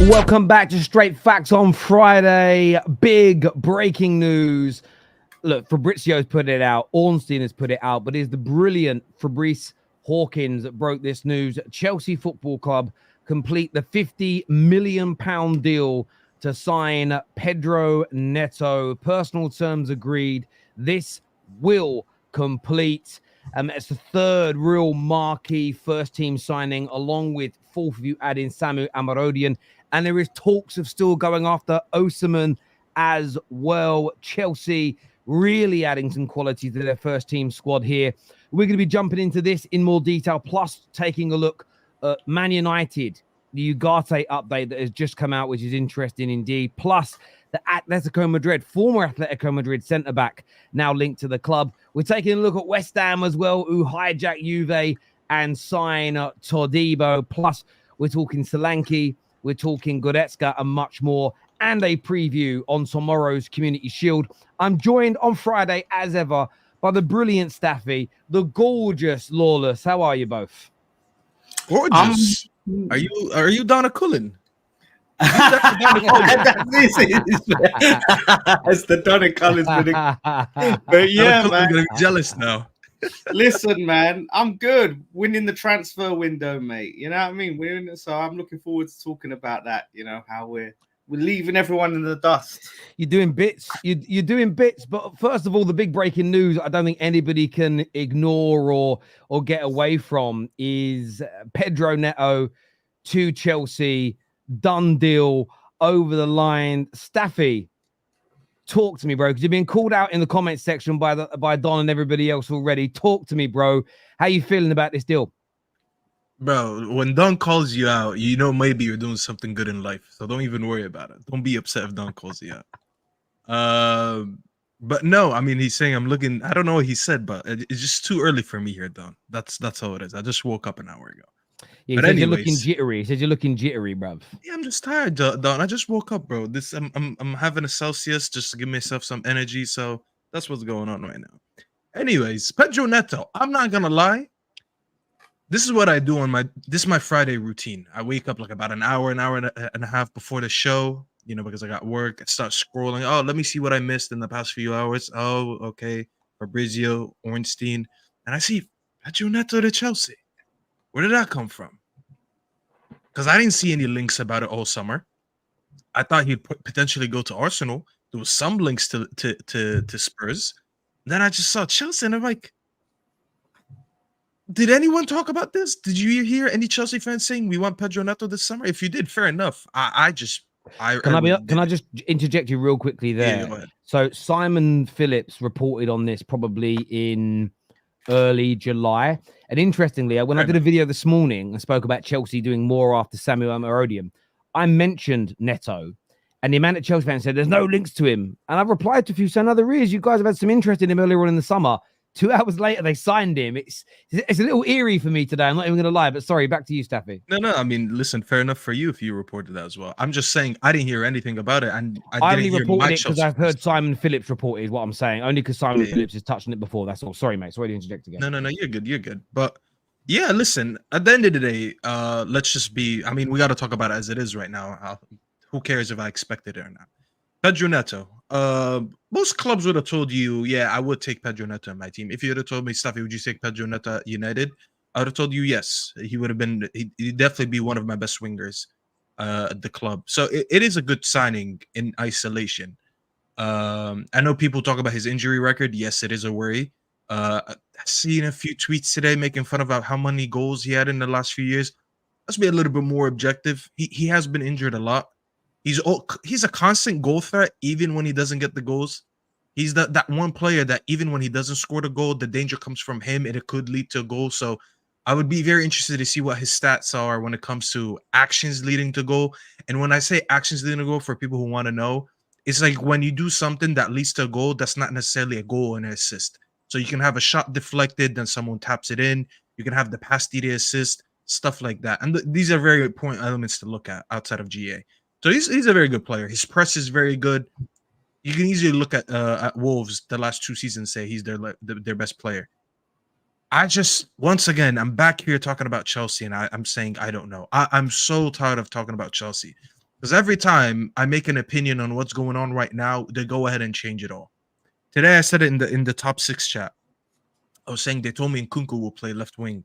Welcome back to Straight Facts on Friday. Big breaking news. Look, Fabrizio's put it out. Ornstein has put it out. But it is the brilliant Fabrice Hawkins that broke this news. Chelsea Football Club complete the £50 million deal to sign Pedro Neto. Personal terms agreed. This will complete. It's the third real marquee first-team signing, along with fourth of you adding Samu Amarodian. And there is talks of still going after Osimhen as well. Chelsea really adding some quality to their first-team squad here. We're going to be jumping into this in more detail, plus taking a look at Man United, the Ugarte update that has just come out, which is interesting indeed, plus the Atletico Madrid, former Atletico Madrid centre-back, now linked to the club. We're taking a look at West Ham as well, who hijack Juve and sign Todibo. Plus, we're talking Solanke, we're talking Goretzka, and much more, and a preview on tomorrow's Community Shield. I'm joined on Friday, as ever, by the brilliant Staffy, the gorgeous Lawless. How are you both? Gorgeous. Are you Donna Cullen? It's the Donna Collins prediction. But yeah, man, I'm gonna be jealous now. Listen, man, I'm good. Winning the transfer window, mate. You know what I mean? So I'm looking forward to talking about that. You know, how we're leaving everyone in the dust. You're doing bits. You're doing bits. But first of all, the big breaking news I don't think anybody can ignore or get away from is Pedro Neto to Chelsea. Done deal, over the line. Staffy, talk to me, bro, because you're being called out in the comments section by Don and everybody else already. Talk to me, bro. How you feeling about this deal? Bro, when Don calls you out, you know maybe you're doing something good in life. So don't even worry about it. Don't be upset if Don calls you out. But no, I mean, he's saying I'm looking. I don't know what he said, but it's just too early for me here, Don. That's how it is. I just woke up an hour ago. Yeah, but anyways, you're looking jittery. He said you're looking jittery, bruv. Yeah, I'm just tired, Don. I just woke up, bro. I'm having a Celsius just to give myself some energy. So that's what's going on right now. Anyways, Pedro Neto. I'm not gonna lie. This is what I do this is my Friday routine. I wake up like about an hour and a half before the show, you know, because I got work. I start scrolling. Oh, let me see what I missed in the past few hours. Oh, okay. Fabrizio, Ornstein. And I see Pedro Neto to Chelsea. Where did that come from? Because I didn't see any links about it all summer. I thought he'd potentially go to Arsenal. There was some links to Spurs. Then I just saw Chelsea, and I'm like, did anyone talk about this? Did you hear any Chelsea fans saying we want Pedro Neto this summer? If you did, fair enough. Can I just interject you real quickly there? Yeah, so Simon Phillips reported on this probably in early July. And interestingly, when I did a video this morning, I spoke about Chelsea doing more after Samuel Amarodian. I mentioned Neto, and the amount of Chelsea fans said there's no links to him. And I've replied to a few saying, no, there is. You guys have had some interest in him earlier on in the summer. 2 hours later, they signed him. It's a little eerie for me today. I'm not even going to lie, but sorry, back to you, Staffy. No. I mean, listen, fair enough for you if you reported that as well. I'm just saying I didn't hear anything about it, and I only reported it because I've heard Simon Phillips report it, is what I'm saying. Only because Simon Phillips has touched on it before. That's all. Sorry, mate. Sorry to interject again. No, you're good. But yeah, listen, at the end of the day, let's just be. I mean, we got to talk about it as it is right now. Who cares if I expected it or not? Pedro Neto. Most clubs would have told you, yeah, I would take Pedro Neto in my team. If you would have told me, Staffy, would you take Pedro Neto at United? I would have told you yes. He would have been. He'd definitely be one of my best wingers at the club. So it is a good signing in isolation. I know people talk about his injury record. Yes, it is a worry. I've seen a few tweets today making fun about how many goals he had in the last few years. Let's be a little bit more objective. He has been injured a lot. He's a constant goal threat, even when he doesn't get the goals. He's that one player that even when he doesn't score the goal, the danger comes from him and it could lead to a goal. So I would be very interested to see what his stats are when it comes to actions leading to goal. And when I say actions leading to goal, for people who want to know, it's like when you do something that leads to a goal, that's not necessarily a goal and an assist. So you can have a shot deflected, then someone taps it in. You can have the pass to assist, stuff like that. And these are very important elements to look at outside of GA. So he's a very good player. His press is very good. You can easily look at Wolves the last 2 seasons, say he's their best player. Once again, I'm back here talking about Chelsea, and I'm saying I don't know. I'm so tired of talking about Chelsea. Because every time I make an opinion on what's going on right now, they go ahead and change it all. Today I said it in the top 6 chat. I was saying they told me Nkunku will play left wing,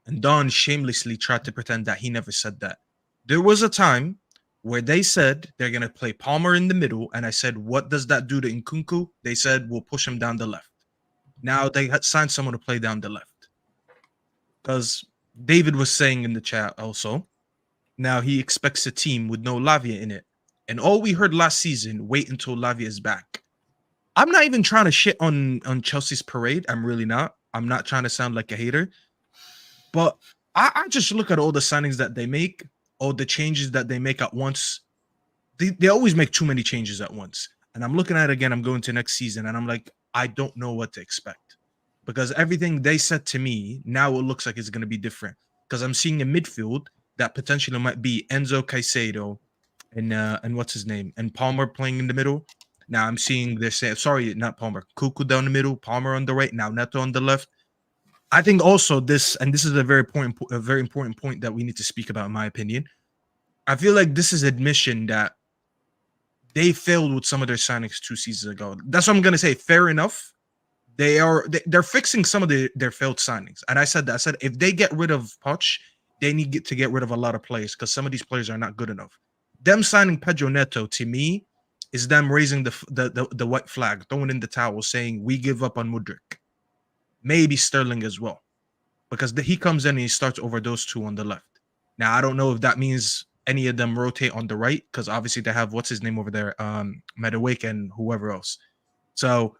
and Don shamelessly tried to pretend that he never said that. There was a time where they said they're gonna play Palmer in the middle, and I said, "What does that do to Nkunku?" They said, "We'll push him down the left." Now they had signed someone to play down the left, because David was saying in the chat also. Now he expects a team with no Lavia in it, and all we heard last season: wait until Lavia is back. I'm not even trying to shit on Chelsea's parade. I'm really not. I'm not trying to sound like a hater, but I just look at all the signings that they make, all the changes that they make at once. They always make too many changes at once. And I'm looking at it again. I'm going to next season, and I'm like, I don't know what to expect, because everything they said to me, now it looks like it's going to be different, because I'm seeing a midfield that potentially might be Enzo Caicedo and what's his name, and Palmer playing in the middle. Now I'm seeing they're saying, sorry, not Palmer, Cuckoo down the middle, Palmer on the right, now Neto on the left. I think also this, and this is a very important point that we need to speak about, in my opinion. I feel like this is admission that they failed with some of their signings 2 seasons ago. That's what I'm gonna say. Fair enough. They're fixing some of their failed signings. And I said that. I said if they get rid of Poch, they need to get rid of a lot of players, because some of these players are not good enough. Them signing Pedro Neto, to me, is them raising the white flag, throwing in the towel, saying we give up on Mudryk. Maybe Sterling as well, because he comes in and he starts over those two on the left. Now, I don't know if that means any of them rotate on the right, because obviously they have, what's his name over there, Medawake and whoever else. So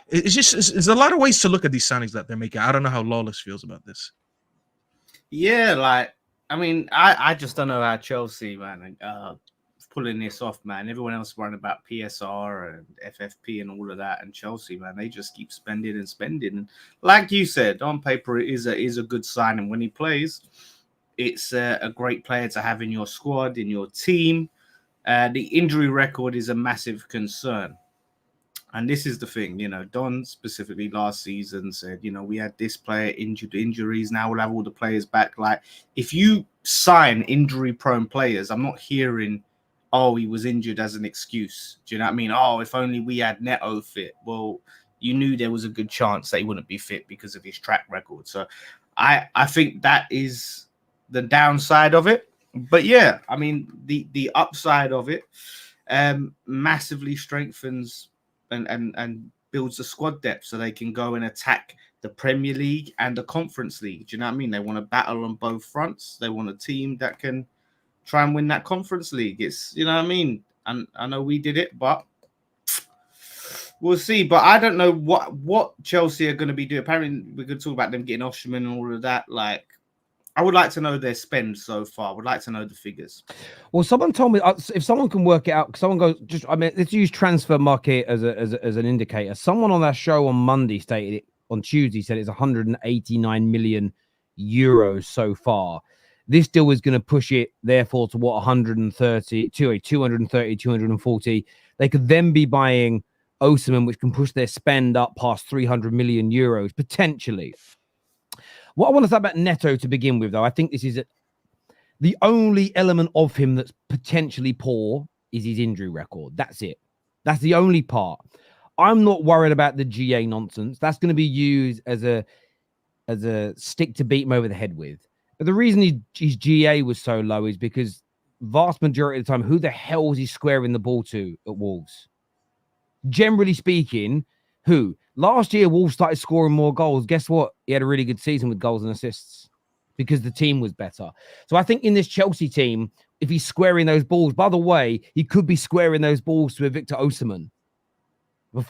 it's a lot of ways to look at these signings that they're making. I don't know how Lawless feels about this. Yeah, like, I mean, I just don't know how Chelsea, man, pulling this off, man. Everyone else worrying about PSR and FFP and all of that, and Chelsea, man, they just keep spending and spending. And like you said, on paper, it is a good sign, and when he plays, it's a great player to have in your squad, in your team. The injury record is a massive concern. And this is the thing, you know, Don specifically last season said, you know, we had this player injured, injuries. Now we'll have all the players back. Like, if you sign injury-prone players, I'm not hearing, oh, he was injured as an excuse. Do you know what I mean? Oh, if only we had Neto fit. Well, you knew there was a good chance that he wouldn't be fit because of his track record. So I think that is the downside of it. But yeah, I mean, the upside of it massively strengthens and builds the squad depth so they can go and attack the Premier League and the Conference League. Do you know what I mean? They want to battle on both fronts. They want a team that can try and win that Conference League. It's, you know what I mean? And I know we did it, but we'll see. But I don't know what Chelsea are going to be doing. Apparently, we're going to talk about them getting Osimhen and all of that. Like, I would like to know their spend so far. I would like to know the figures. Well, someone told me, if someone can work it out, someone goes, let's use transfer market as an indicator. Someone on that show on Monday stated it, on Tuesday said it's 189 million euros so far. This deal is going to push it, therefore, to what, 230, 240. They could then be buying Osimhen, which can push their spend up past 300 million euros, potentially. What I want to say about Neto to begin with, though, I think this is the only element of him that's potentially poor is his injury record. That's it. That's the only part. I'm not worried about the GA nonsense. That's going to be used as a stick to beat him over the head with. But the reason his GA was so low is because vast majority of the time, who the hell is he squaring the ball to at Wolves? Generally speaking, who? Last year, Wolves started scoring more goals. Guess what? He had a really good season with goals and assists because the team was better. So I think in this Chelsea team, if he's squaring those balls, by the way, he could be squaring those balls to a Victor Osimhen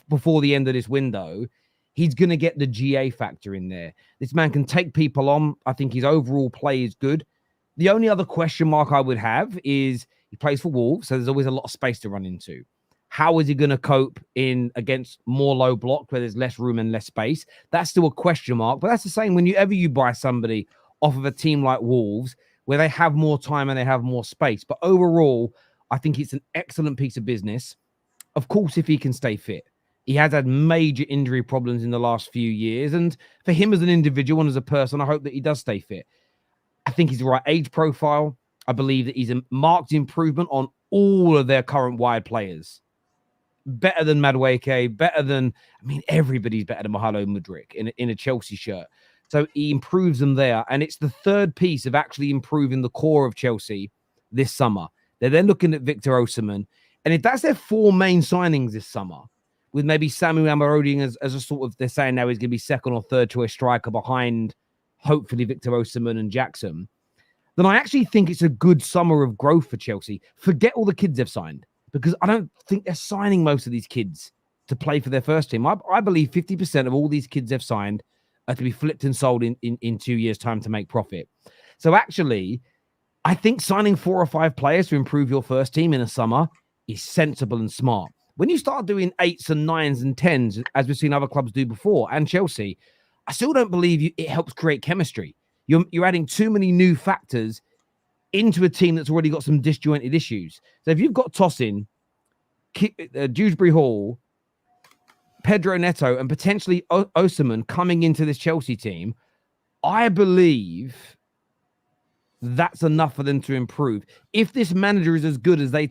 before the end of this window. He's going to get the GA factor in there. This man can take people on. I think his overall play is good. The only other question mark I would have is he plays for Wolves, so there's always a lot of space to run into. How is he going to cope in against more low block where there's less room and less space? That's still a question mark, but that's the same whenever you buy somebody off of a team like Wolves where they have more time and they have more space. But overall, I think it's an excellent piece of business. Of course, if he can stay fit. He has had major injury problems in the last few years. And for him as an individual and as a person, I hope that he does stay fit. I think he's the right age profile. I believe that he's a marked improvement on all of their current wide players. Better than Madueke, better than, everybody's better than Mahalo Mudryk in a Chelsea shirt. So he improves them there. And it's the third piece of actually improving the core of Chelsea this summer. They're then looking at Victor Osimhen. And if that's their 4 main signings this summer, with maybe Samu Amarodian as a sort of, they're saying now he's going to be second or third choice striker behind, hopefully, Victor Osimhen and Jackson, then I actually think it's a good summer of growth for Chelsea. Forget all the kids they've signed, because I don't think they're signing most of these kids to play for their first team. I believe 50% of all these kids they've signed are to be flipped and sold in 2 years' time to make profit. So actually, I think signing 4 or 5 players to improve your first team in a summer is sensible and smart. When you start doing 8s and 9s and 10s, as we've seen other clubs do before, and Chelsea, I still don't believe it helps create chemistry. You're adding too many new factors into a team that's already got some disjointed issues. So if you've got Tosin, Dewsbury Hall, Pedro Neto, and potentially Osimhen coming into this Chelsea team, I believe that's enough for them to improve. If this manager is as good as they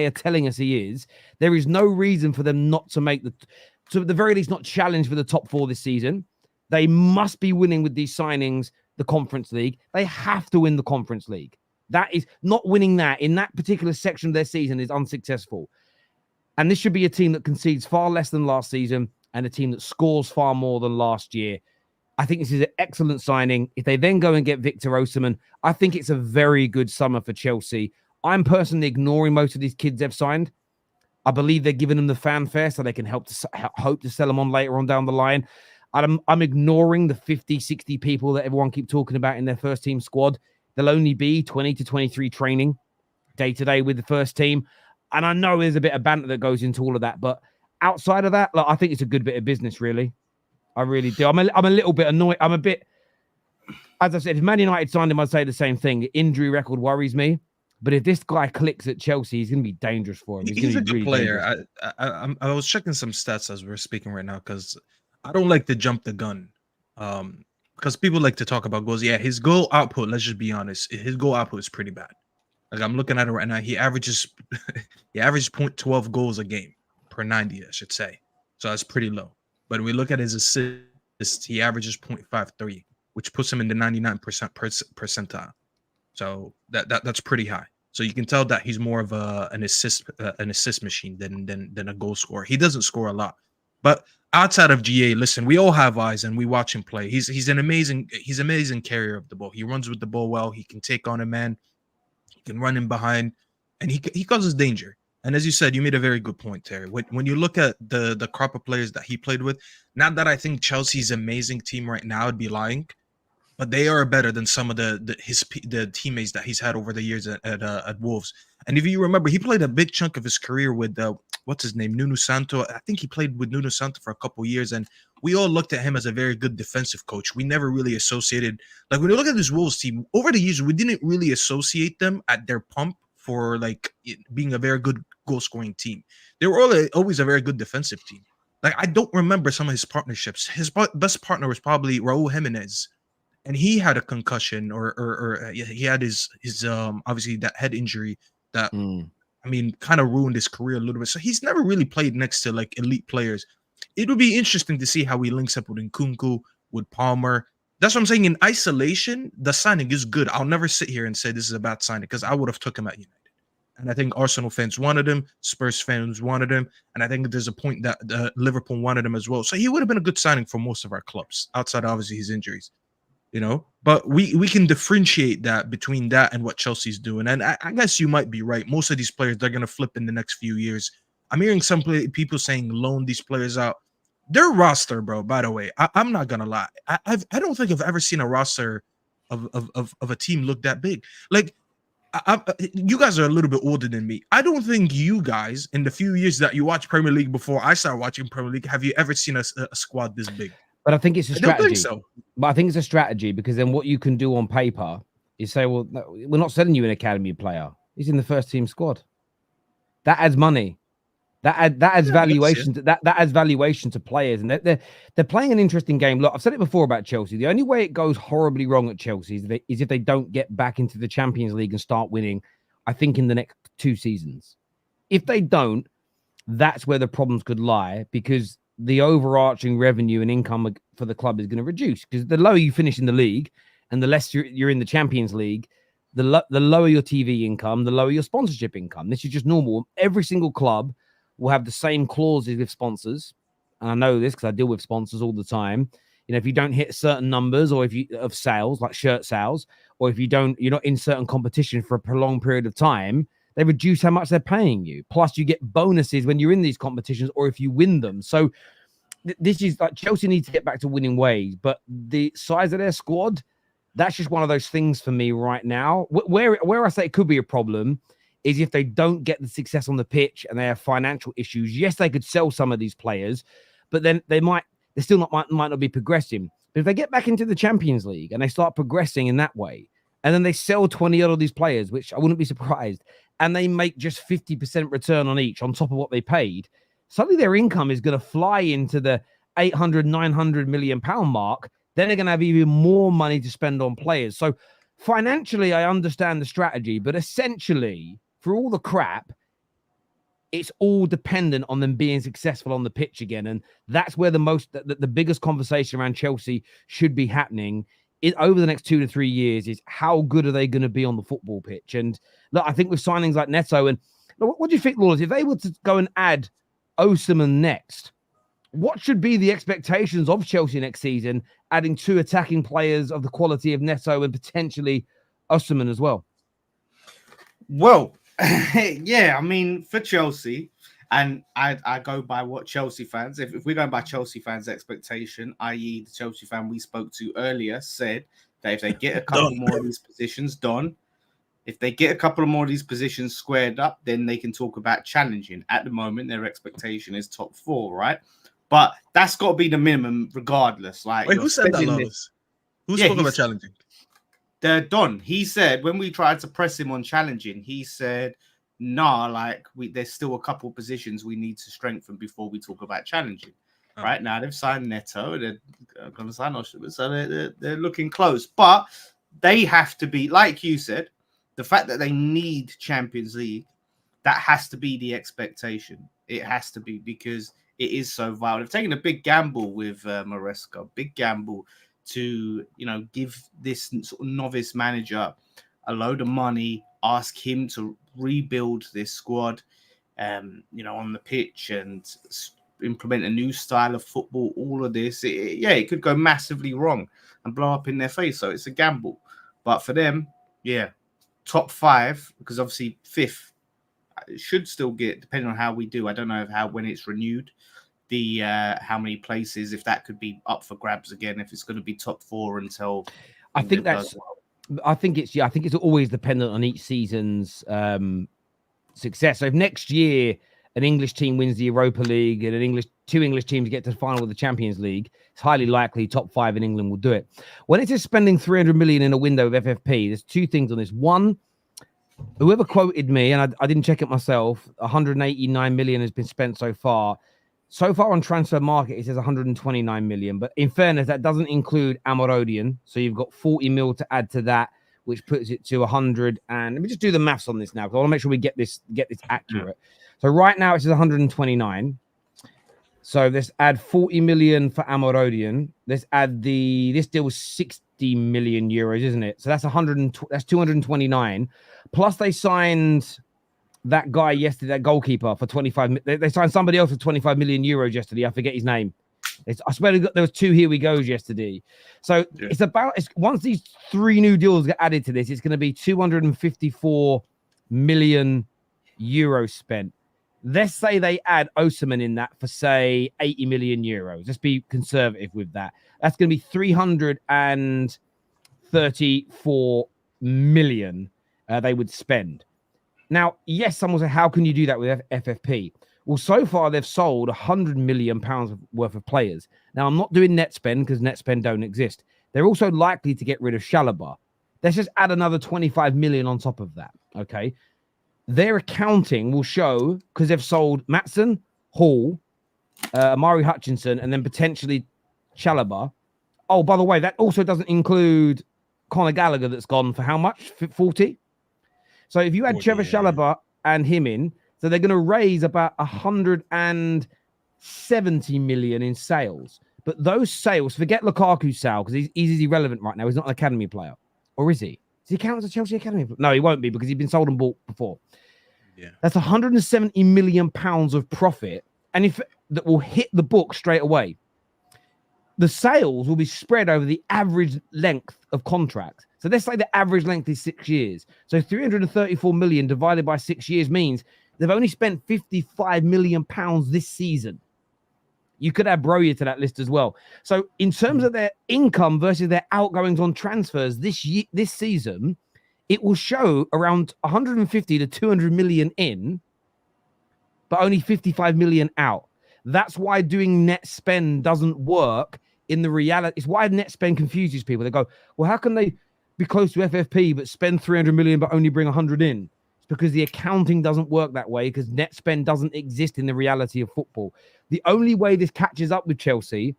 are telling us he is, there is no reason for them not to make to at the very least not challenge for the top 4 this season. They must be winning with these signings the Conference League. They have to win the Conference League. That is not winning that in that particular section of their season is unsuccessful. And this should be a team that concedes far less than last season and a team that scores far more than last year. I think this is an excellent signing. If they then go and get Victor Osimhen, I think it's a very good summer for Chelsea. I'm personally ignoring most of these kids they've signed. I believe they're giving them the fanfare so they can hope to sell them on later on down the line. I'm ignoring the 50, 60 people that everyone keep talking about in their first team squad. There'll only be 20 to 23 training day-to-day with the first team. And I know there's a bit of banter that goes into all of that. But outside of that, I think it's a good bit of business, really. I really do. I'm a little bit annoyed. I'm a bit, as I said, if Man United signed him, I'd say the same thing. The injury record worries me. But if this guy clicks at Chelsea, he's going to be dangerous for him. He's a good player. I was checking some stats as we're speaking right now because I don't like to jump the gun. Because people like to talk about goals. Yeah, his goal output, let's just be honest, his goal output is pretty bad. Like I'm looking at it right now, he averages 0.12 goals a game per 90, I should say. So that's pretty low. But when we look at his assists, he averages 0.53, which puts him in the 99% percentile. So that's pretty high. So you can tell that he's more of an assist machine than a goal scorer. He doesn't score a lot, but outside of GA, listen, we all have eyes and we watch him play. He's an amazing carrier of the ball. He runs with the ball well. He can take on a man. He can run in behind, and he causes danger. And as you said, you made a very good point, Terry. When you look at the crop of players that he played with, not that I think Chelsea's amazing team right now, I'd be lying, but they are better than some of the teammates that he's had over the years at Wolves. And if you remember, he played a big chunk of his career with what's his name, Nuno Santo. I think he played with Nuno Santo for a couple of years, and we all looked at him as a very good defensive coach. We never really associated, like when you look at this Wolves team over the years, we didn't really associate them at their pump for like being a very good goal scoring team. They were always a very good defensive team. Like I don't remember some of his partnerships. His best partner was probably Raul Jimenez, and he had a concussion or he had his obviously that head injury that kind of ruined his career a little bit. So he's never really played next to like elite players. It would be interesting to see how he links up with Nkunku, with Palmer. That's what I'm saying. In isolation, the signing is good. I'll never sit here and say this is a bad signing because I would have took him at United. And I think Arsenal fans wanted him, Spurs fans wanted him, and I think there's a point that Liverpool wanted him as well. So he would have been a good signing for most of our clubs, outside obviously his injuries, But we can differentiate that between that and what Chelsea's doing. And I guess you might be right. Most of these players, they're going to flip in the next few years. I'm hearing some people saying loan these players out. Their roster, bro, by the way, I'm not going to lie. I don't think I've ever seen a roster of a team look that big. Like, you guys are a little bit older than me. I don't think you guys, in the few years that you watch Premier League before I started watching Premier League, have you ever seen a squad this big? But I think it's a strategy. I don't think so. But I think it's a strategy because then what you can do on paper is say, well, no, we're not selling you an academy player. He's in the first team squad. That adds money. That adds valuation to that adds valuation to players, and they're playing an interesting game. Look, I've said it before about Chelsea. The only way it goes horribly wrong at Chelsea is if they don't get back into the Champions League and start winning. I think in the next 2 seasons, if they don't, that's where the problems could lie, because the overarching revenue and income for the club is going to reduce. Because the lower you finish in the league, and the less you're in the Champions League, the lower your TV income, the lower your sponsorship income. This is just normal. Every single club will have the same clauses with sponsors. And I know this because I deal with sponsors all the time. You know, if you don't hit certain numbers, or if you of sales, like shirt sales, or if you're not in certain competition for a prolonged period of time, they reduce how much they're paying you. Plus, you get bonuses when you're in these competitions, or if you win them. So this is like Chelsea need to get back to winning ways. But the size of their squad, that's just one of those things for me right now. Where I say it could be a problem is if they don't get the success on the pitch and they have financial issues. Yes, they could sell some of these players, but then they still might not be progressing. But if they get back into the Champions League and they start progressing in that way, and then they sell 20 odd of these players, which I wouldn't be surprised, and they make just 50% return on each on top of what they paid, suddenly their income is going to fly into the 800, 900 million pound mark. Then they're going to have even more money to spend on players. So financially, I understand the strategy, but essentially, for all the crap, it's all dependent on them being successful on the pitch again. And that's where the biggest conversation around Chelsea should be happening over the next 2 to 3 years is how good are they going to be on the football pitch? And look, I think with signings like Neto, and look, what do you think, Lawless, if they were to go and add Osimhen next, what should be the expectations of Chelsea next season, adding 2 attacking players of the quality of Neto and potentially Osimhen as well? Well, yeah, I mean, for Chelsea, and I go by what Chelsea fans, if we're going by Chelsea fans' expectation, i.e. the Chelsea fan we spoke to earlier said that if they get a couple more of these positions done, if they get a couple more of these positions squared up, then they can talk about challenging. At the moment, their expectation is top 4, right? But that's got to be the minimum regardless. Like, wait, who said that, Lois? Who spoke about challenging? Don. He said when we tried to press him on challenging, he said, nah, like there's still a couple positions we need to strengthen before we talk about challenging. Oh. Right now, they've signed Neto, they're going to sign Osimhen, so they're looking close. But they have to be, like you said, the fact that they need Champions League, that has to be the expectation. It has to be, because it is so vital. They've taken a big gamble with Maresca, big gamble to, give this sort of novice manager a load of money, ask him to rebuild this squad, on the pitch and implement a new style of football. All of this, it could go massively wrong and blow up in their face. So it's a gamble. But for them, top 5, because obviously 5th should still get, depending on how we do. I don't know when it's renewed, the how many places, if that could be up for grabs again, if it's going to be top 4 until I think it's always dependent on each season's success. So if next year an English team wins the Europa League and two English teams get to the final of the Champions League, it's highly likely top 5 in England will do it. When it is spending 300 million in a window of FFP, there's 2 things on this. One, whoever quoted me, and I didn't check it myself, 189 million has been spent so far. So far on Transfer Market, it says 129 million. But in fairness, that doesn't include Amorodian. So you've got 40 mil to add to that, which puts it to 100. And let me just do the maths on this now, because I want to make sure we get this accurate. So right now it says 129. So let's add 40 million for Amorodian. Let's add this deal was 60 million euros, isn't it? So that's 229. Plus they signed that guy yesterday, that goalkeeper, for 25. They signed somebody else for 25 million euros yesterday. I forget his name. I swear there was 2 here we goes yesterday. So it's once these 3 new deals get added to this, it's going to be 254 million euros spent. Let's say they add Osimhen in that for, say, 80 million euros. Let's be conservative with that. That's going to be 334 million they would spend. Now, yes, someone will say, how can you do that with FFP? Well, so far, they've sold 100 million pounds worth of players. Now, I'm not doing net spend because net spend don't exist. They're also likely to get rid of Chalobah. Let's just add another 25 million on top of that, okay? their accounting will show, because they've sold Maatsen, Hall, Amari Hutchinson, and then potentially Chalobah. Oh, by the way, that also doesn't include Conor Gallagher that's gone for how much? 40? So if you add Trevor Chalobah and him in, so they're going to raise about 170 million in sales. But those sales, forget Lukaku's sale, because he's irrelevant right now. He's not an academy player. Or is he? Does he count as a Chelsea academy player? No, he won't be, because he's been sold and bought before. Yeah. That's 170 million pounds of profit, and if that will hit the book straight away. The sales will be spread over the average length of contract. So let's say the average length is 6 years. So 334 million divided by 6 years means they've only spent 55 million pounds this season. You could add Broja to that list as well. So in terms of their income versus their outgoings on transfers this season, it will show around 150 to 200 million in, but only 55 million out. That's why doing net spend doesn't work in the reality. It's why net spend confuses people. They go, well, how can they be close to FFP but spend 300 million but only bring 100 in? It's because the accounting doesn't work that way, because net spend doesn't exist in the reality of football. The only way this catches up with Chelsea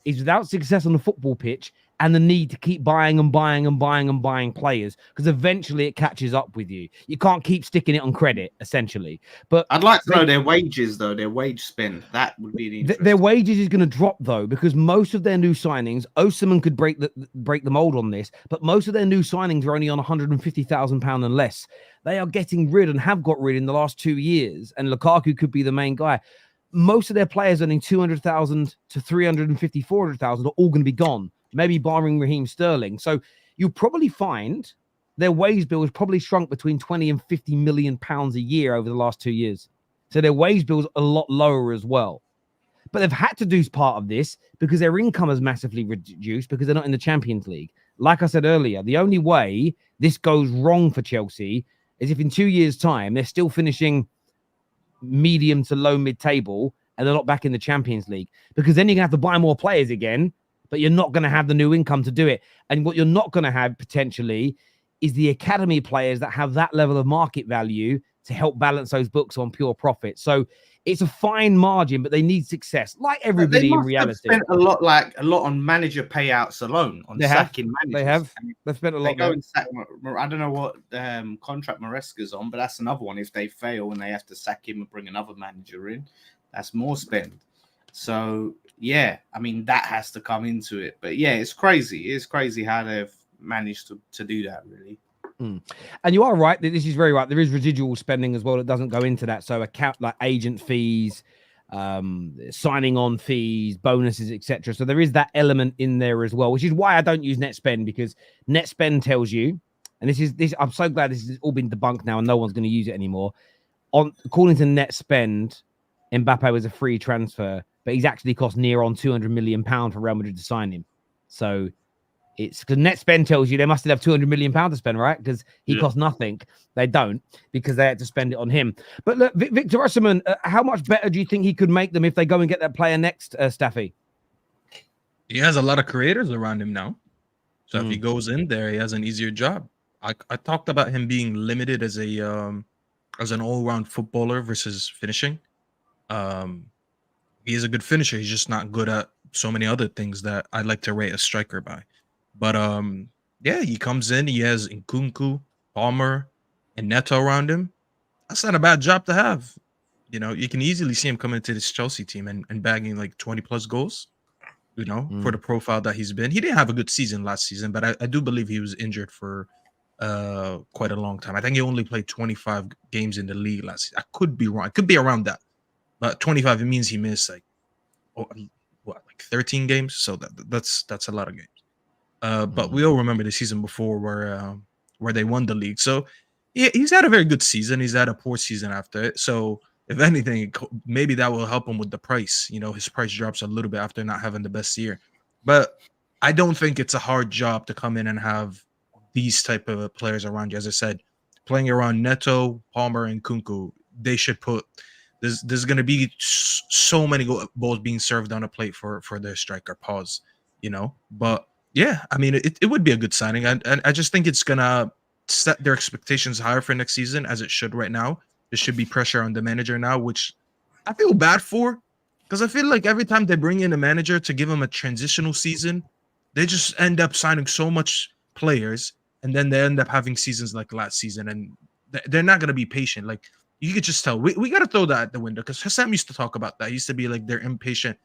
is without success on the football pitch and the need to keep buying and buying and buying and buying players, because eventually it catches up with you. You can't keep sticking it on credit, essentially. But I'd like to know their wages, though, their wage spend. That would be the interesting. Their wages is going to drop, though, because most of their new signings, Osimhen could break the mold on this, but most of their new signings are only on £150,000 and less. They are getting rid and have got rid in the last 2 years, and Lukaku could be the main guy. Most of their players earning 200,000 to 350, 400,000 are all going to be gone, maybe barring Raheem Sterling. So you'll probably find their wage bill has probably shrunk between 20 and 50 million pounds a year over the last 2 years. So their wage bill is a lot lower as well. But they've had to do part of this because their income has massively reduced because they're not in the Champions League. Like I said earlier, the only way this goes wrong for Chelsea is if in 2 years' time they're still finishing medium to low mid-table and they're not back in the Champions League, because then you're gonna have to buy more players again, but you're not going to have the new income to do it. And what you're not going to have potentially is the academy players that have that level of market value to help balance those books on pure profit. So it's a fine margin, but they need success, like everybody in reality. They spent a lot on manager payouts alone, on sacking managers. They've spent a lot. They go and sack. I don't know what contract Maresca's on, but that's another one. If they fail and they have to sack him and bring another manager in, that's more spend. So yeah, I mean that has to come into it. But yeah, it's crazy. It's crazy how they've managed to do that, really. And you are right. This is very right. There is residual spending as well that doesn't go into that. So account like agent fees, signing on fees, bonuses, etc. So there is that element in there as well, which is why I don't use net spend, because net spend tells you, and this I'm so glad this has all been debunked now and no one's going to use it anymore. According to net spend, Mbappe was a free transfer, but he's actually cost near on £200 million for Real Madrid to sign him. So it's because net spend tells you they must have £200 million to spend, right? Because he cost nothing. They don't, because they had to spend it on him. But look, Victor Osimhen, how much better do you think he could make them if they go and get that player next, Staffy? He has a lot of creators around him now. So if he goes in there, he has an easier job. I talked about him being limited as an all-round footballer versus finishing. He is a good finisher. He's just not good at so many other things that I like to rate a striker by. But yeah, he comes in. He has Nkunku, Palmer, and Neto around him. That's not a bad job to have. You know, you can easily see him coming into this Chelsea team and bagging like 20+ goals. You know, for the profile that he's been. He didn't have a good season last season, but I do believe he was injured for quite a long time. I think he only played 25 games in the league last season. I could be wrong. It could be around that. But 25, it means he missed like 13 games. So that's a lot of games. But we all remember the season before where they won the league. So yeah, he's had a very good season. He's had a poor season after it. So if anything, maybe that will help him with the price. You know, his price drops a little bit after not having the best year. But I don't think it's a hard job to come in and have these type of players around you. As I said, playing around Neto, Palmer, and Nkunku, they should put. There's going to be so many balls being served on a plate for their striker. Pause. You know, but yeah, I mean, it would be a good signing. I just think it's gonna set their expectations higher for next season, as it should right now. There should be pressure on the manager now, which I feel bad for, because I feel like every time they bring in a manager to give them a transitional season, they just end up signing so much players, and then they end up having seasons like last season, and they're not going to be patient. Like, you could just tell. We got to throw that at the window, because Hassam used to talk about that. He used to be like, they're impatient.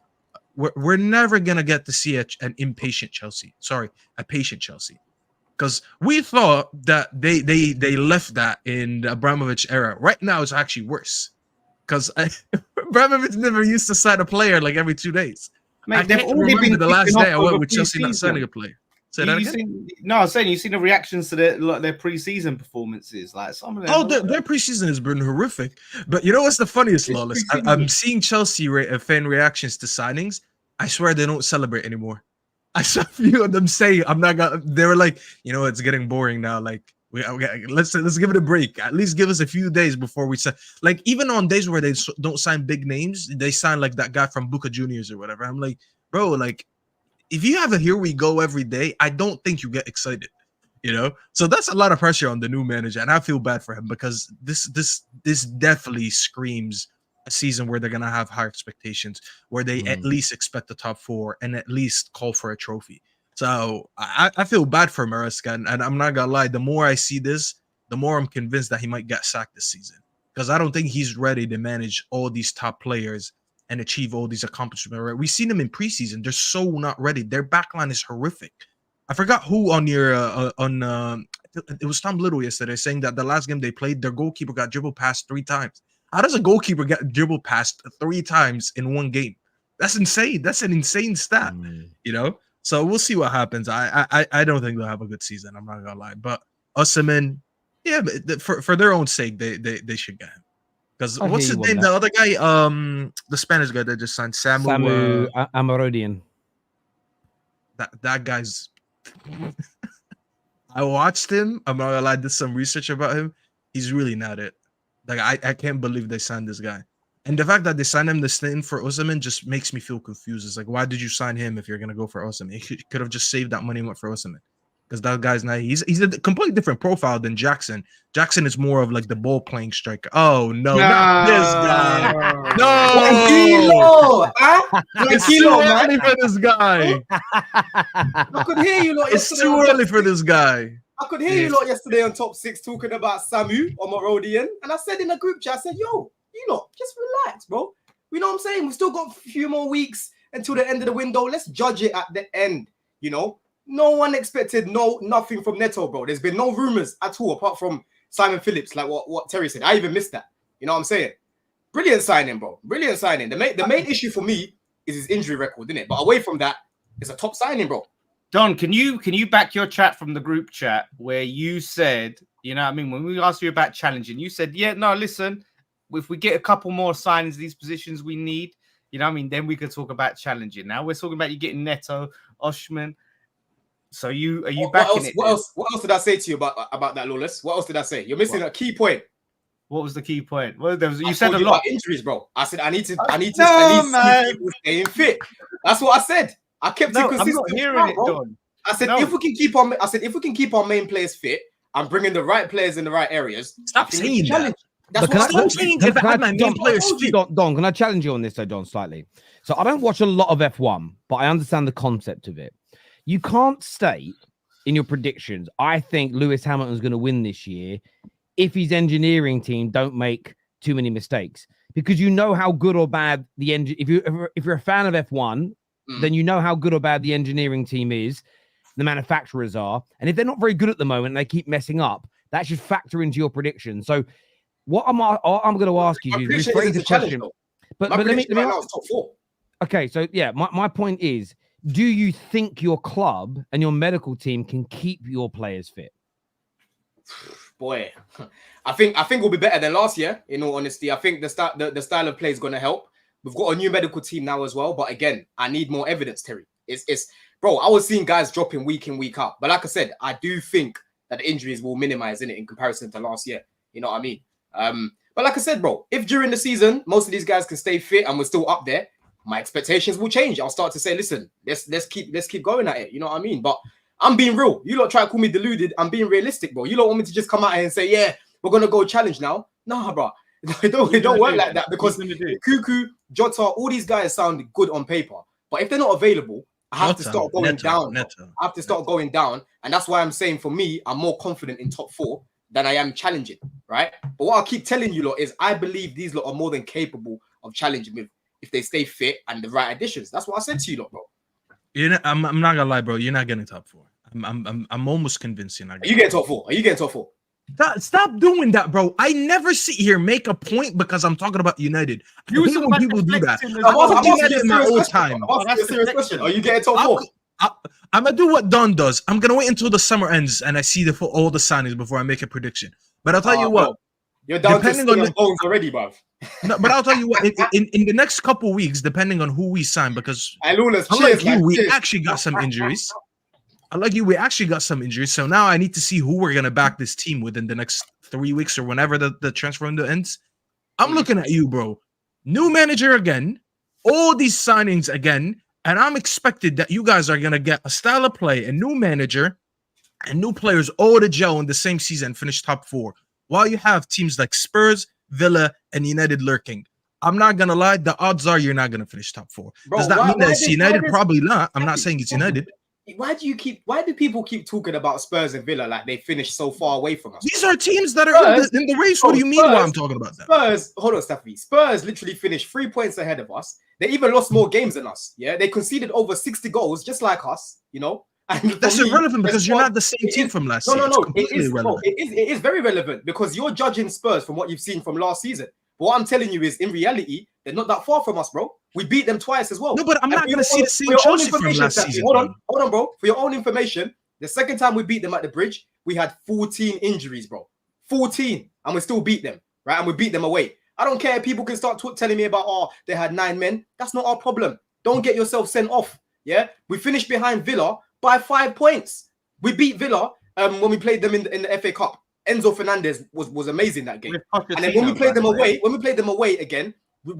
We're never going to get to see an impatient Chelsea. Sorry, a patient Chelsea. Because we thought that they left that in the Abramovich era. Right now, it's actually worse. Because Abramovich never used to sign a player like every 2 days. Mate, I they've can't already remember been the last kicking day I off went over with Chelsea not pre-season. signing a player. Say that again? I was saying, you've seen the reactions to their pre-season performances. Like, some of them. Oh, their preseason has been horrific. But you know what's the funniest, It's Lawless? preseason. I'm seeing Chelsea fan reactions to signings. I swear they don't celebrate anymore. I saw a few of them say, "I'm not gonna." They were like, it's getting boring now. Like, let's give it a break. At least give us a few days before we sign. Like, even on days where they don't sign big names, they sign like that guy from Boca Juniors or whatever. I'm like, bro, like, if you have a here we go every day, I don't think you get excited. So that's a lot of pressure on the new manager, and I feel bad for him, because this definitely screams a season where they're gonna have high expectations, where they at least expect the top 4 and at least call for a trophy. So I feel bad for Maresca, and I'm not gonna lie. The more I see this, the more I'm convinced that he might get sacked this season, because I don't think he's ready to manage all these top players and achieve all these accomplishments. Right? We've seen them in preseason; they're so not ready. Their backline is horrific. I forgot who on your it was Tom Little yesterday saying that the last game they played, their goalkeeper got dribbled past 3 times. How does a goalkeeper get dribbled past 3 times in one game? That's insane. That's an insane stat. So we'll see what happens. I don't think they'll have a good season. I'm not gonna lie, but Osimhen, yeah, for their own sake, they should get him. Because what's his name? The other guy, the Spanish guy that just signed, Samu Amarodian. That guy's. I watched him. I'm not gonna lie, did some research about him. He's really not it. Like, I can't believe they signed this guy. And the fact that they signed him this thing for Osimhen just makes me feel confused. It's like, why did you sign him if you're gonna go for Osimhen? You could have just saved that money and went for Osimhen. Because that guy's not. He's a completely different profile than Jackson. Jackson is more of like the ball playing striker. Oh no, not this guy. No, it's too early for this guy. I could hear you lot It's yesterday. too early for this guy. I could hear you lot yesterday on Top 6 talking about Samu or Marodian, and I said in a group chat, I said, "Yo, you lot, just relax, bro. You know what I'm saying? We've still got a few more weeks until the end of the window. Let's judge it at the end. No one expected nothing from Neto, bro. There's been no rumors at all apart from Simon Phillips, like what Terry said. I even missed that. You know what I'm saying? Brilliant signing, bro. Brilliant signing. The main issue for me is his injury record, isn't it? But away from that, it's a top signing, bro. Don, can you back your chat from the group chat where you said, when we asked you about challenging, you said, yeah, no, listen, if we get a couple more signings of these positions we need, then we could talk about challenging. Now we're talking about you getting Neto, Osimhen. So are you backing it? What else did I say to you about that, Lawless? What else did I say? You're missing a key point. What was the key point? Well, you I said a lot about injuries, bro. I said I need to at least see people staying fit. That's what I said. I kept it consistent. I'm not hearing it, Don. I said if we can keep our main players fit and bringing the right players in the right areas. Stop saying that. That's what I'm saying. If I had my main players fit. Don, can I challenge you on this, though, Don, slightly? So I don't watch a lot of F1, but I understand the concept of it. You can't state in your predictions, I think Lewis Hamilton's going to win this year if his engineering team don't make too many mistakes, because you know how good or bad the engine. If you're a fan of F1, then you know how good or bad the engineering team is, the manufacturers are, and if they're not very good at the moment, and they keep messing up, that should factor into your prediction. So, what I'm going to ask you is rephrase the question. But let me top 4. Okay, so yeah, my point is, do you think your club and your medical team can keep your players fit? Boy, I think we'll be better than last year. In all honesty, I think the style of play is going to help. We've got a new medical team now as well, but again, I need more evidence, Terry. It's bro. I was seeing guys dropping week in, week out, but like I said, I do think that the injuries will minimize in comparison to last year. You know what I mean? But like I said, bro, if during the season most of these guys can stay fit and we're still up there, my expectations will change. I'll start to say, listen, let's keep going at it. You know what I mean? But I'm being real. You lot try to call me deluded. I'm being realistic, bro. You don't want me to just come out here and say, yeah, we're gonna go challenge now. Nah, bro. It don't work like that because Cuckoo, Jota, all these guys sound good on paper, but if they're not available, I have to start going down. I have to start going down, and that's why I'm saying for me, I'm more confident in top 4 than I am challenging, right? But what I keep telling you lot is I believe these lot are more than capable of challenging with if they stay fit and the right additions. That's what I said to you lot, bro. I'm not gonna lie, bro. You're not getting top 4. I'm almost convinced you're not. Are you getting top 4? Are you getting top 4? Stop doing that, bro. I never sit here make a point because I'm talking about United. You hate when people do that. That's a serious question. Are you getting top 4? I'm gonna do what Don does. I'm gonna wait until the summer ends and I see all the signings before I make a prediction. But I'll tell you what, bro. You're down to the bones already, bro. No, but I'll tell you what, in the next couple weeks, depending on who we sign, because we actually got some injuries. We actually got some injuries. So now I need to see who we're gonna back this team within the next 3 weeks or whenever the transfer window ends. I'm looking at you, bro. New manager again, all these signings again, and I'm expected that you guys are gonna get a style of play, a new manager, and new players all to gel in the same season and finish top 4. While you have teams like Spurs, Villa, and United lurking. I'm not gonna lie, the odds are you're not gonna finish top 4. Bro, does that mean that it's United? Probably not. I'm not saying it's United. Why do people keep talking about Spurs and Villa like they finished so far away from us? These are teams that are in the race. What do you mean why I'm talking about that? Spurs, hold on, Staffy. Spurs literally finished 3 points ahead of us. They even lost more games than us. Yeah, they conceded over 60 goals, just like us, you know. And that's irrelevant because you're not the same team from last year. No. It is very relevant because you're judging Spurs from what you've seen from last season. But what I'm telling you is, in reality, they're not that far from us, bro. We beat them twice as well. No, but I'm not going to see the same Chelsea from last season. Hold on, bro. For your own information, the second time we beat them at the Bridge, we had 14 injuries, bro. 14. And we still beat them, right? And we beat them away. I don't care if people can start telling me about, they had 9 men. That's not our problem. Don't get yourself sent off, yeah? We finished behind Villa by 5 points. We beat Villa when we played them in the FA Cup. Enzo Fernandez was amazing that game. And then when we played them away again, we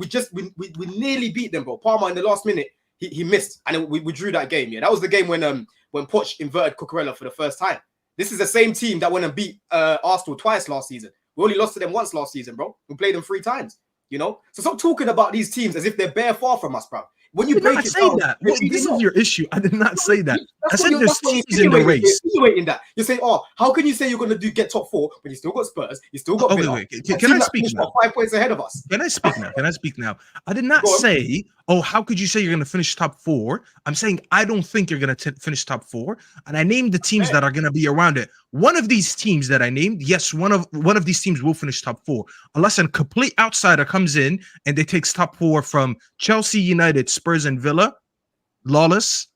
nearly beat them, bro. Palmer in the last minute, he missed, and then we drew that game. Yeah, that was the game when Poch inverted Cucurella for the first time. This is the same team that went and beat Arsenal twice last season. We only lost to them once last season, bro. We played them 3 times. You know, so stop talking about these teams as if they're bare far from us, bro. When you break it down, this is your issue. I did not say that. I said there's teams in the race. You're saying, how can you say you're going to get top 4 when you still got Spurs, you still got Villa? Can I speak now? 5 points ahead of us. Can I speak now? I did not say, how could you say you're going to finish top 4? I'm saying I don't think you're going to finish top 4, and I named the teams that are going to be around it. One of these teams that I named, yes, one of these teams will finish top 4, unless a complete outsider comes in and they takes top 4 from Chelsea, United, Spurs, and Villa. Lawless.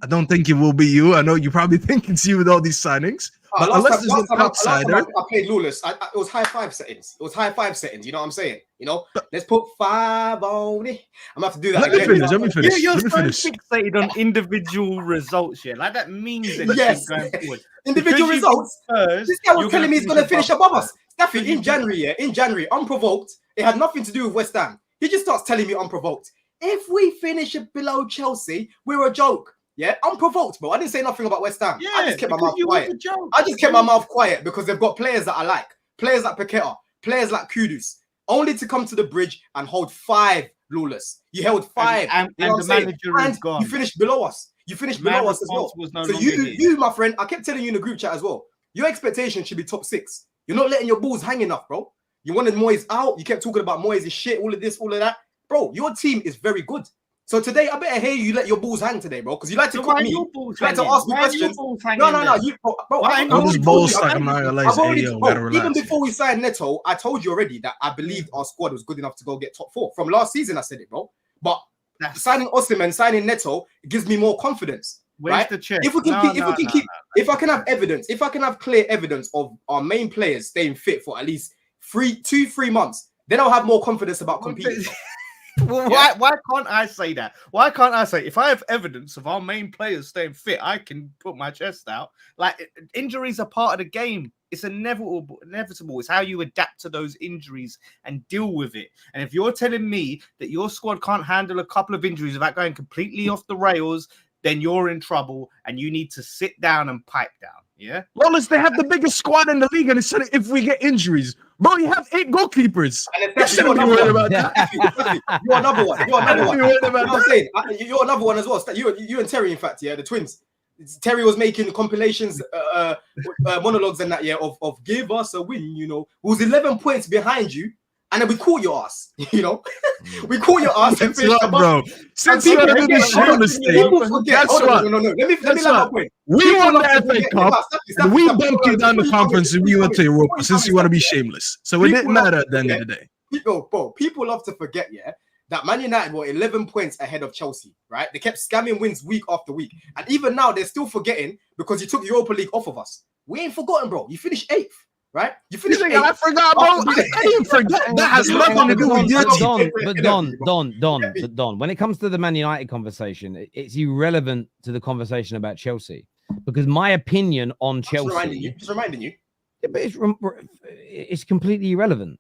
I don't think it will be you. I know you probably think it's you with all these signings. But unless there's an outsider. I played Lawless. It was high 5 settings. You know what I'm saying? You know, let's put 5 on it. I'm going to have to do that again. Let me finish. You're so fixated on individual results here. Like that means anything going forward. Individual results. This guy was telling me he's going to finish above us. Staffy, in January, unprovoked. It had nothing to do with West Ham. He just starts telling me unprovoked. If we finish below Chelsea, we're a joke. Yeah, unprovoked, bro. I didn't say nothing about West Ham. I just kept my mouth quiet. I just kept my mouth quiet because they've got players that I like. Players like Paqueta, players like Kudus. Only to come to the Bridge and hold 5, Lawless. You held 5. And the manager is gone. You finished below us. You finished below us as well. So you, my friend, I kept telling you in the group chat as well. Your expectation should be top 6. You're not letting your balls hang enough, bro. You wanted Moyes out. You kept talking about Moyes' shit, all of this, all of that. Bro, your team is very good. So today, I better hear you let your balls hang today, bro, because you like to cook me. You like to ask me questions. No. Even before we signed Neto, I told you already that I believed our squad was good enough to go get top 4. From last season, I said it, bro. But signing Osimhen, signing Neto, it gives me more confidence. Where's the check? If I can have evidence, if I can have clear evidence of our main players staying fit for at least 3 months, then I'll have more confidence about competing. Well, why can't I say that? Why can't I say if I have evidence of our main players staying fit, I can put my chest out? Like, injuries are part of the game. It's inevitable. It's how you adapt to those injuries and deal with it. And if you're telling me that your squad can't handle a couple of injuries without going completely off the rails, then you're in trouble and you need to sit down and pipe down. Yeah. Wallace, they have the biggest squad in the league, and it's if we get injuries, bro, you have 8 goalkeepers. You shouldn't be worried about that. You're another one. You're another one. Be worried about I'm saying you're another one as well. You and Terry, in fact, yeah, the twins. Terry was making compilations, monologues and that, yeah, of give us a win, you know. Who was 11 points behind you, and then we caught your ass, you know. We caught your ass and finished the bro. Since you want to do this shameless thing, that's what. No. Let me land my point. We won the FA Cup, and we bumped you down the conference, and we went to Europa. Since you want to be shameless, so it didn't matter at the end of the day. People love to forget, yeah, that Man United were 11 points ahead of Chelsea, right? They kept scamming wins week after week, and even now they're still forgetting because you took Europa League off of us. We ain't forgotten, bro. You finished 8th. Right? You finished. I forgot, bro. I didn't forget. That has nothing to do with your team. But Don, when it comes to the Man United conversation, it's irrelevant to the conversation about Chelsea because my opinion on Chelsea. Just reminding you. Yeah, but it's completely irrelevant.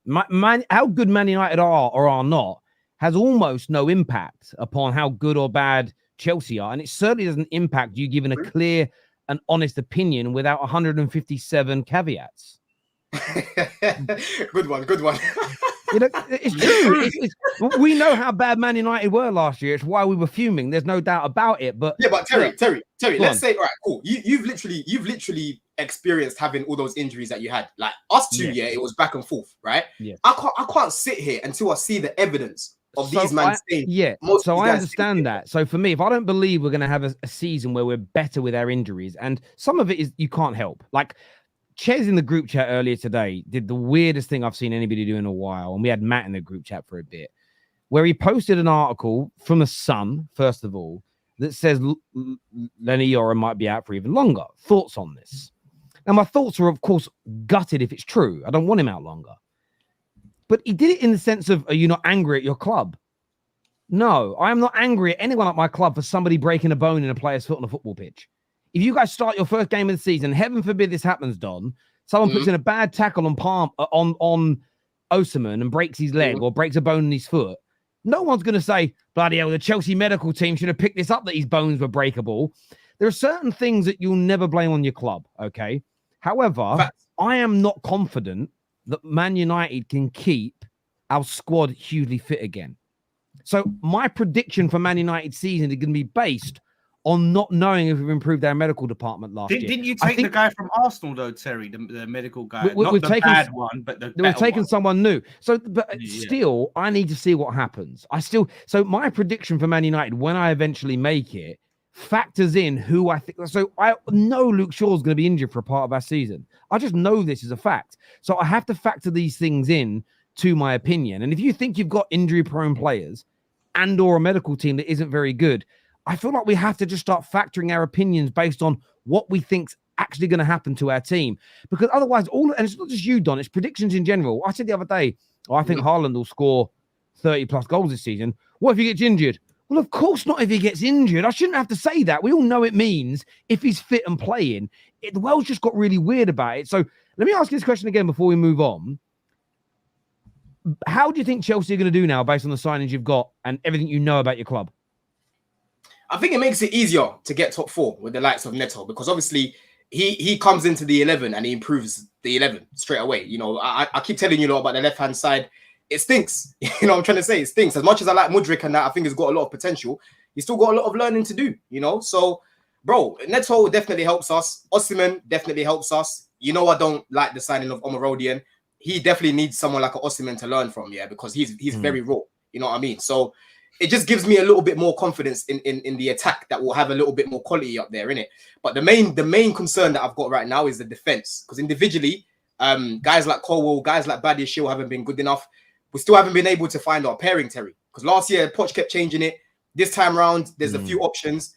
How good Man United are or are not has almost no impact upon how good or bad Chelsea are, and it certainly doesn't impact you giving a clear and honest opinion without 157 caveats. Good one. You know, it's true. We know how bad Man United were last year. It's why we were fuming. There's no doubt about it. But yeah, but Terry, let's say, all right, cool. You've literally experienced having all those injuries that you had. Like us two, yeah, it was back and forth, right? Yeah. I can't sit here until I see the evidence of these men saying. Yeah. So I understand that. So for me, if I don't believe we're going to have a season where we're better with our injuries, and some of it is you can't help, like. Ches in the group chat earlier today did the weirdest thing I've seen anybody do in a while. And we had Matt in the group chat for a bit where he posted an article from the Sun, first of all, that says Lenny Yora might be out for even longer. Thoughts on this? Now, my thoughts are, of course, gutted if it's true. I don't want him out longer. But he did it in the sense of, are you not angry at your club? No, I am not angry at anyone at my club for somebody breaking a bone in a player's foot on a football pitch. If you guys start your first game of the season, heaven forbid this happens, Don. Someone puts in a bad tackle on Osimhen and breaks his leg or breaks a bone in his foot. No one's going to say, bloody hell, the Chelsea medical team should have picked this up that his bones were breakable. There are certain things that you'll never blame on your club, okay? However, I am not confident that Man United can keep our squad hugely fit again. So my prediction for Man United season is going to be based on not knowing if we've improved our medical department last year. Didn't you take the guy from Arsenal, though, Terry, the medical guy? Not the bad one, but the we've taken one. someone new. So, but still, I need to see what happens. So my prediction for Man United, when I eventually make it, factors in who I think. So I know Luke Shaw's going to be injured for a part of our season. I just know this is a fact. So I have to factor these things in to my opinion. And if you think you've got injury-prone players and or a medical team that isn't very good, I feel like we have to just start factoring our opinions based on what we think's actually going to happen to our team. Because otherwise, and it's not just you, Don, it's predictions in general. I said the other day, I think Haaland will score 30 plus goals this season. What if he gets injured? Well, of course not if he gets injured. I shouldn't have to say that. We all know it means if he's fit and playing. The world's just got really weird about it. So let me ask you this question again before we move on. How do you think Chelsea are going to do now based on the signings you've got and everything you know about your club? I think it makes it easier to get top 4 with the likes of Neto because obviously he comes into the 11 and he improves the 11 straight away. You know, I keep telling you about the left-hand side. It stinks. You know what I'm trying to say? It stinks. As much as I like Mudryk and that, I think he's got a lot of potential. He's still got a lot of learning to do, you know? So, bro, Neto definitely helps us. Osimhen definitely helps us. You know, I don't like the signing of Omorodian. He definitely needs someone like an Osimhen to learn from, yeah, because he's very raw. You know what I mean? So, it just gives me a little bit more confidence in the attack that will have a little bit more quality up there, innit? But the main concern that I've got right now is the defense. Because individually, guys like Colwell, guys like Badiashile haven't been good enough. We still haven't been able to find our pairing, Terry. Because last year, Poch kept changing it. This time round, there's a few options.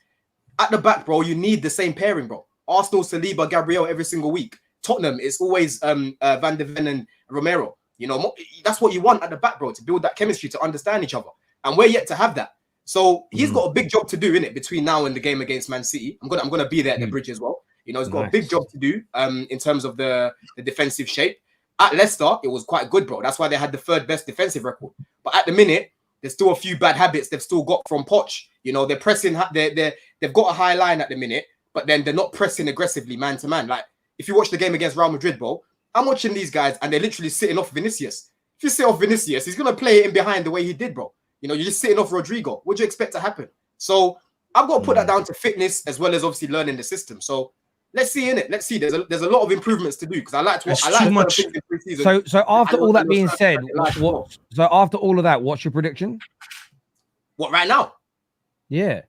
At the back, bro, you need the same pairing, bro. Arsenal, Saliba, Gabriel every single week. Tottenham, it's always Van de Ven and Romero. You know, that's what you want at the back, bro, to build that chemistry, to understand each other. And we're yet to have that. So he's got a big job to do, innit, between now and the game against Man City. I'm gonna be there at the bridge as well. You know, he's got a big job to do in terms of the defensive shape. At Leicester, it was quite good, bro. That's why they had the 3rd best defensive record. But at the minute, There's still a few bad habits they've still got from Poch. You know, they're pressing. They've got a high line at the minute, but then they're not pressing aggressively man to man. Like if you watch the game against Real Madrid, bro, I'm watching these guys and they're literally sitting off Vinicius. If you sit off Vinicius, he's gonna play it in behind the way he did, bro. You know, you're just sitting off Rodrigo. What do you expect to happen? So I've got to put that down to fitness as well as obviously learning the system. So let's see in it. Let's see. There's a lot of improvements to do because I liked what I liked much. In preseason. So after all that being said, so after all of that, what's your prediction? What right now? Yeah.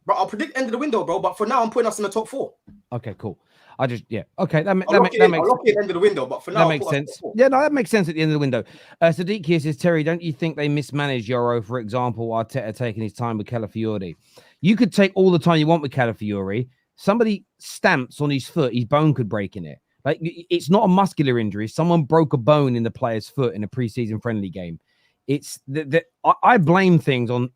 Bro, I'll predict end of the window, bro. But for now, I'm putting us in the top 4. Okay, cool. Okay, that makes I'll lock it end of the window, but for now, that makes sense. Yeah, no, that makes sense at the end of the window. Sadiq here says, Terry, don't you think they mismanaged Euro? For example, Arteta taking his time with Calafiori. You could take all the time you want with Calafiori. Somebody stamps on his foot, his bone could break in it. Like it's not a muscular injury. Someone broke a bone in the player's foot in a preseason friendly game. It's I blame things on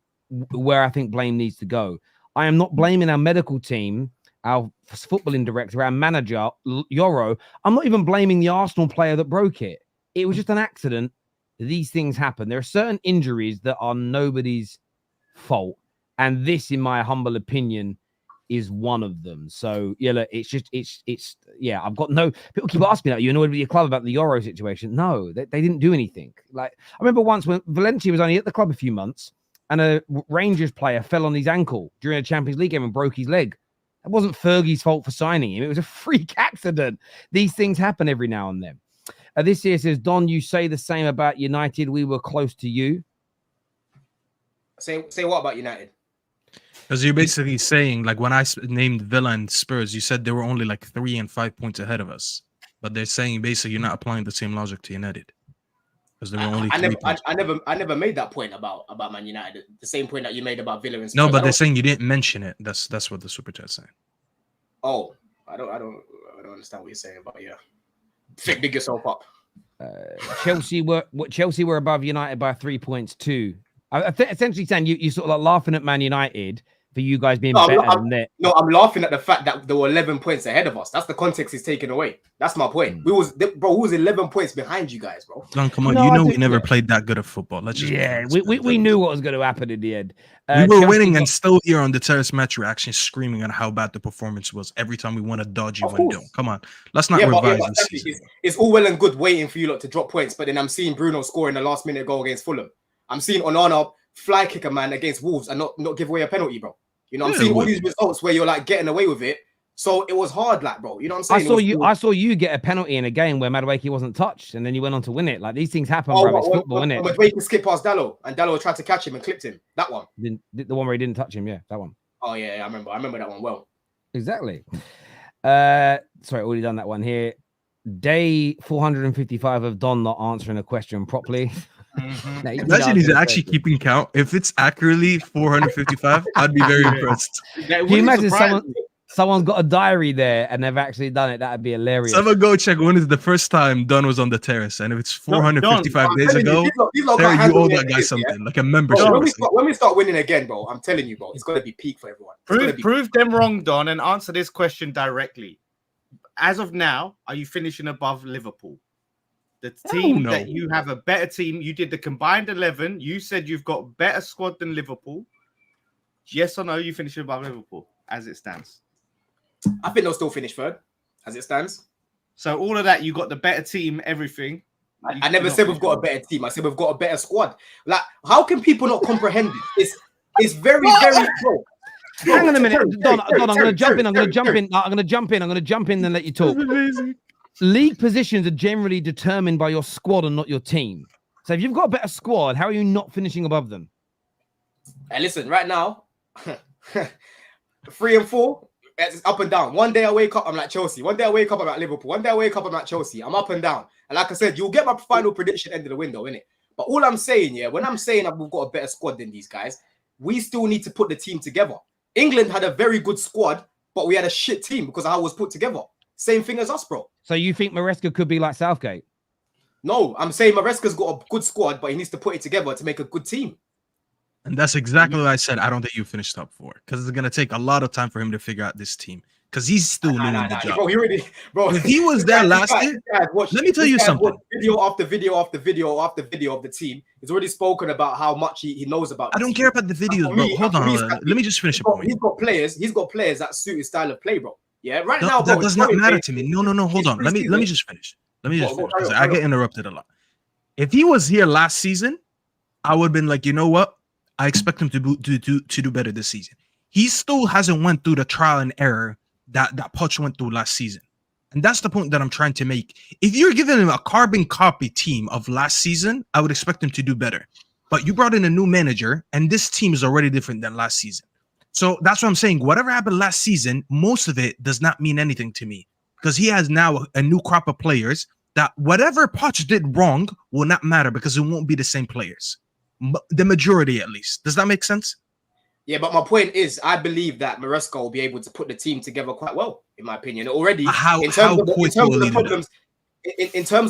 where I think blame needs to go. I am not blaming our medical team, our footballing director, our manager, Yoro. I'm not even blaming the Arsenal player that broke it. It was just an accident. These things happen. There are certain injuries that are nobody's fault. And this, in my humble opinion, is one of them. So, yeah, look, I've got no... People keep asking me, are you annoyed with your club about the Euro situation? No, they didn't do anything. Like, I remember once when Valencia was only at the club a few months and a Rangers player fell on his ankle during a Champions League game and broke his leg. It wasn't Fergie's fault for signing him. It was a freak accident. These things happen every now and then. This here says, Don, you say the same about United. We were close to you. Say what about United? Because you're basically saying, like, when I named Villa and Spurs, you said they were only like 3 and 5 points ahead of us. But they're saying basically you're not applying the same logic to United. Because they were only I never made that point about Man United. The same point that you made about Villa and Spurs. No, but they're saying you didn't mention it. That's what the super chat's saying. Oh, I don't understand what you're saying, but yeah. Dig yourself up. Chelsea were above United by 3 points too. Essentially saying you sort of like laughing at Man United for you guys being better than that. No, I'm laughing at the fact that they were 11 points ahead of us. That's the context he's taken away. That's my point. We was 11 points behind you guys, bro. Don, come on, we never played that good of football. Let's just we knew what was going to happen in the end. We were winning and still here on the terrace match reaction, screaming on how bad the performance was every time we won a dodgy window. Come on, let's not revise this season. It's all well and good waiting for you lot to drop points, but then I'm seeing Bruno scoring the last minute goal against Fulham. I'm seeing Onana fly kick a man against Wolves and not give away a penalty, bro. You know, I'm seeing all these results where you're like getting away with it. So it was hard, like, bro. You know what I'm saying? I saw you get a penalty in a game where Madueke wasn't touched, and then you went on to win it. Like these things happen, bro. It's football, isn't it? Madueke skipped past Dallo, and Dallo tried to catch him and clipped him. That one. The one where he didn't touch him, yeah, that one. Oh yeah, I remember that one well. Exactly. Sorry, already done that one here. Day 455 of Don not answering a question properly. Mm-hmm. Imagine he's actually keeping count. If it's accurately 455, I'd be very impressed. Can you imagine someone's got a diary there and they've actually done it? That'd be hilarious. Someone go check when is the first time Don was on the terrace, and if it's 455 days ago, you owe that guy something like a membership. When we start winning again, bro, I'm telling you, bro, it's got to be peak for everyone. Prove them wrong, Don, and answer this question directly. As of now, are you finishing above Liverpool? The team that you have a better team. You did the combined 11. You said you've got better squad than Liverpool. Yes or no, you finishing above Liverpool as it stands? I think they'll still finish third as it stands. So all of that, you got the better team, everything. I never said we've got a better team. I said we've got a better squad. Like, how can people not comprehend this? It's very, very slow. Hang on a minute, Don. I'm going to jump in. I'm going to jump in and let you talk. League positions are generally determined by your squad and not your team. So if you've got a better squad, how are you not finishing above them? Hey, listen, right now, 3 and 4, it's up and down. One day I wake up, I'm like Chelsea. One day I wake up, I'm at Liverpool. One day I wake up, I'm at Chelsea. I'm up and down. And like I said, you'll get my final prediction end of the window, innit? But all I'm saying, when I'm saying that we've got a better squad than these guys, we still need to put the team together. England had a very good squad, but we had a shit team because of how it was put together. Same thing as us, bro. So you think Maresca could be like Southgate? No, I'm saying Maresca's got a good squad, but he needs to put it together to make a good team. And that's exactly what I said. I don't think you finished top 4 because it's going to take a lot of time for him to figure out this team. because he's still new in the job. Bro, he already, bro. If he was there last year, let me tell you something. Video after video after video after video of the team. He's already spoken about how much he knows about. I don't care about the videos, bro. Hold on. Let me just finish a point. He's got players that suit his style of play, bro. Yeah, right now, that bro, does not matter to me. No. Hold on. Let me just finish. Because I get interrupted a lot. If he was here last season, I would have been like, you know what? I expect him to do better this season. He still hasn't went through the trial and error that Poch went through last season. And that's the point that I'm trying to make. If you're giving him a carbon copy team of last season, I would expect him to do better. But you brought in a new manager, and this team is already different than last season. So that's what I'm saying. Whatever happened last season, most of it does not mean anything to me because he has now a new crop of players that whatever Poch did wrong will not matter because it won't be the same players. The majority, at least. Does that make sense? Yeah, but my point is, I believe that Maresca will be able to put the team together quite well, in my opinion. Already, in terms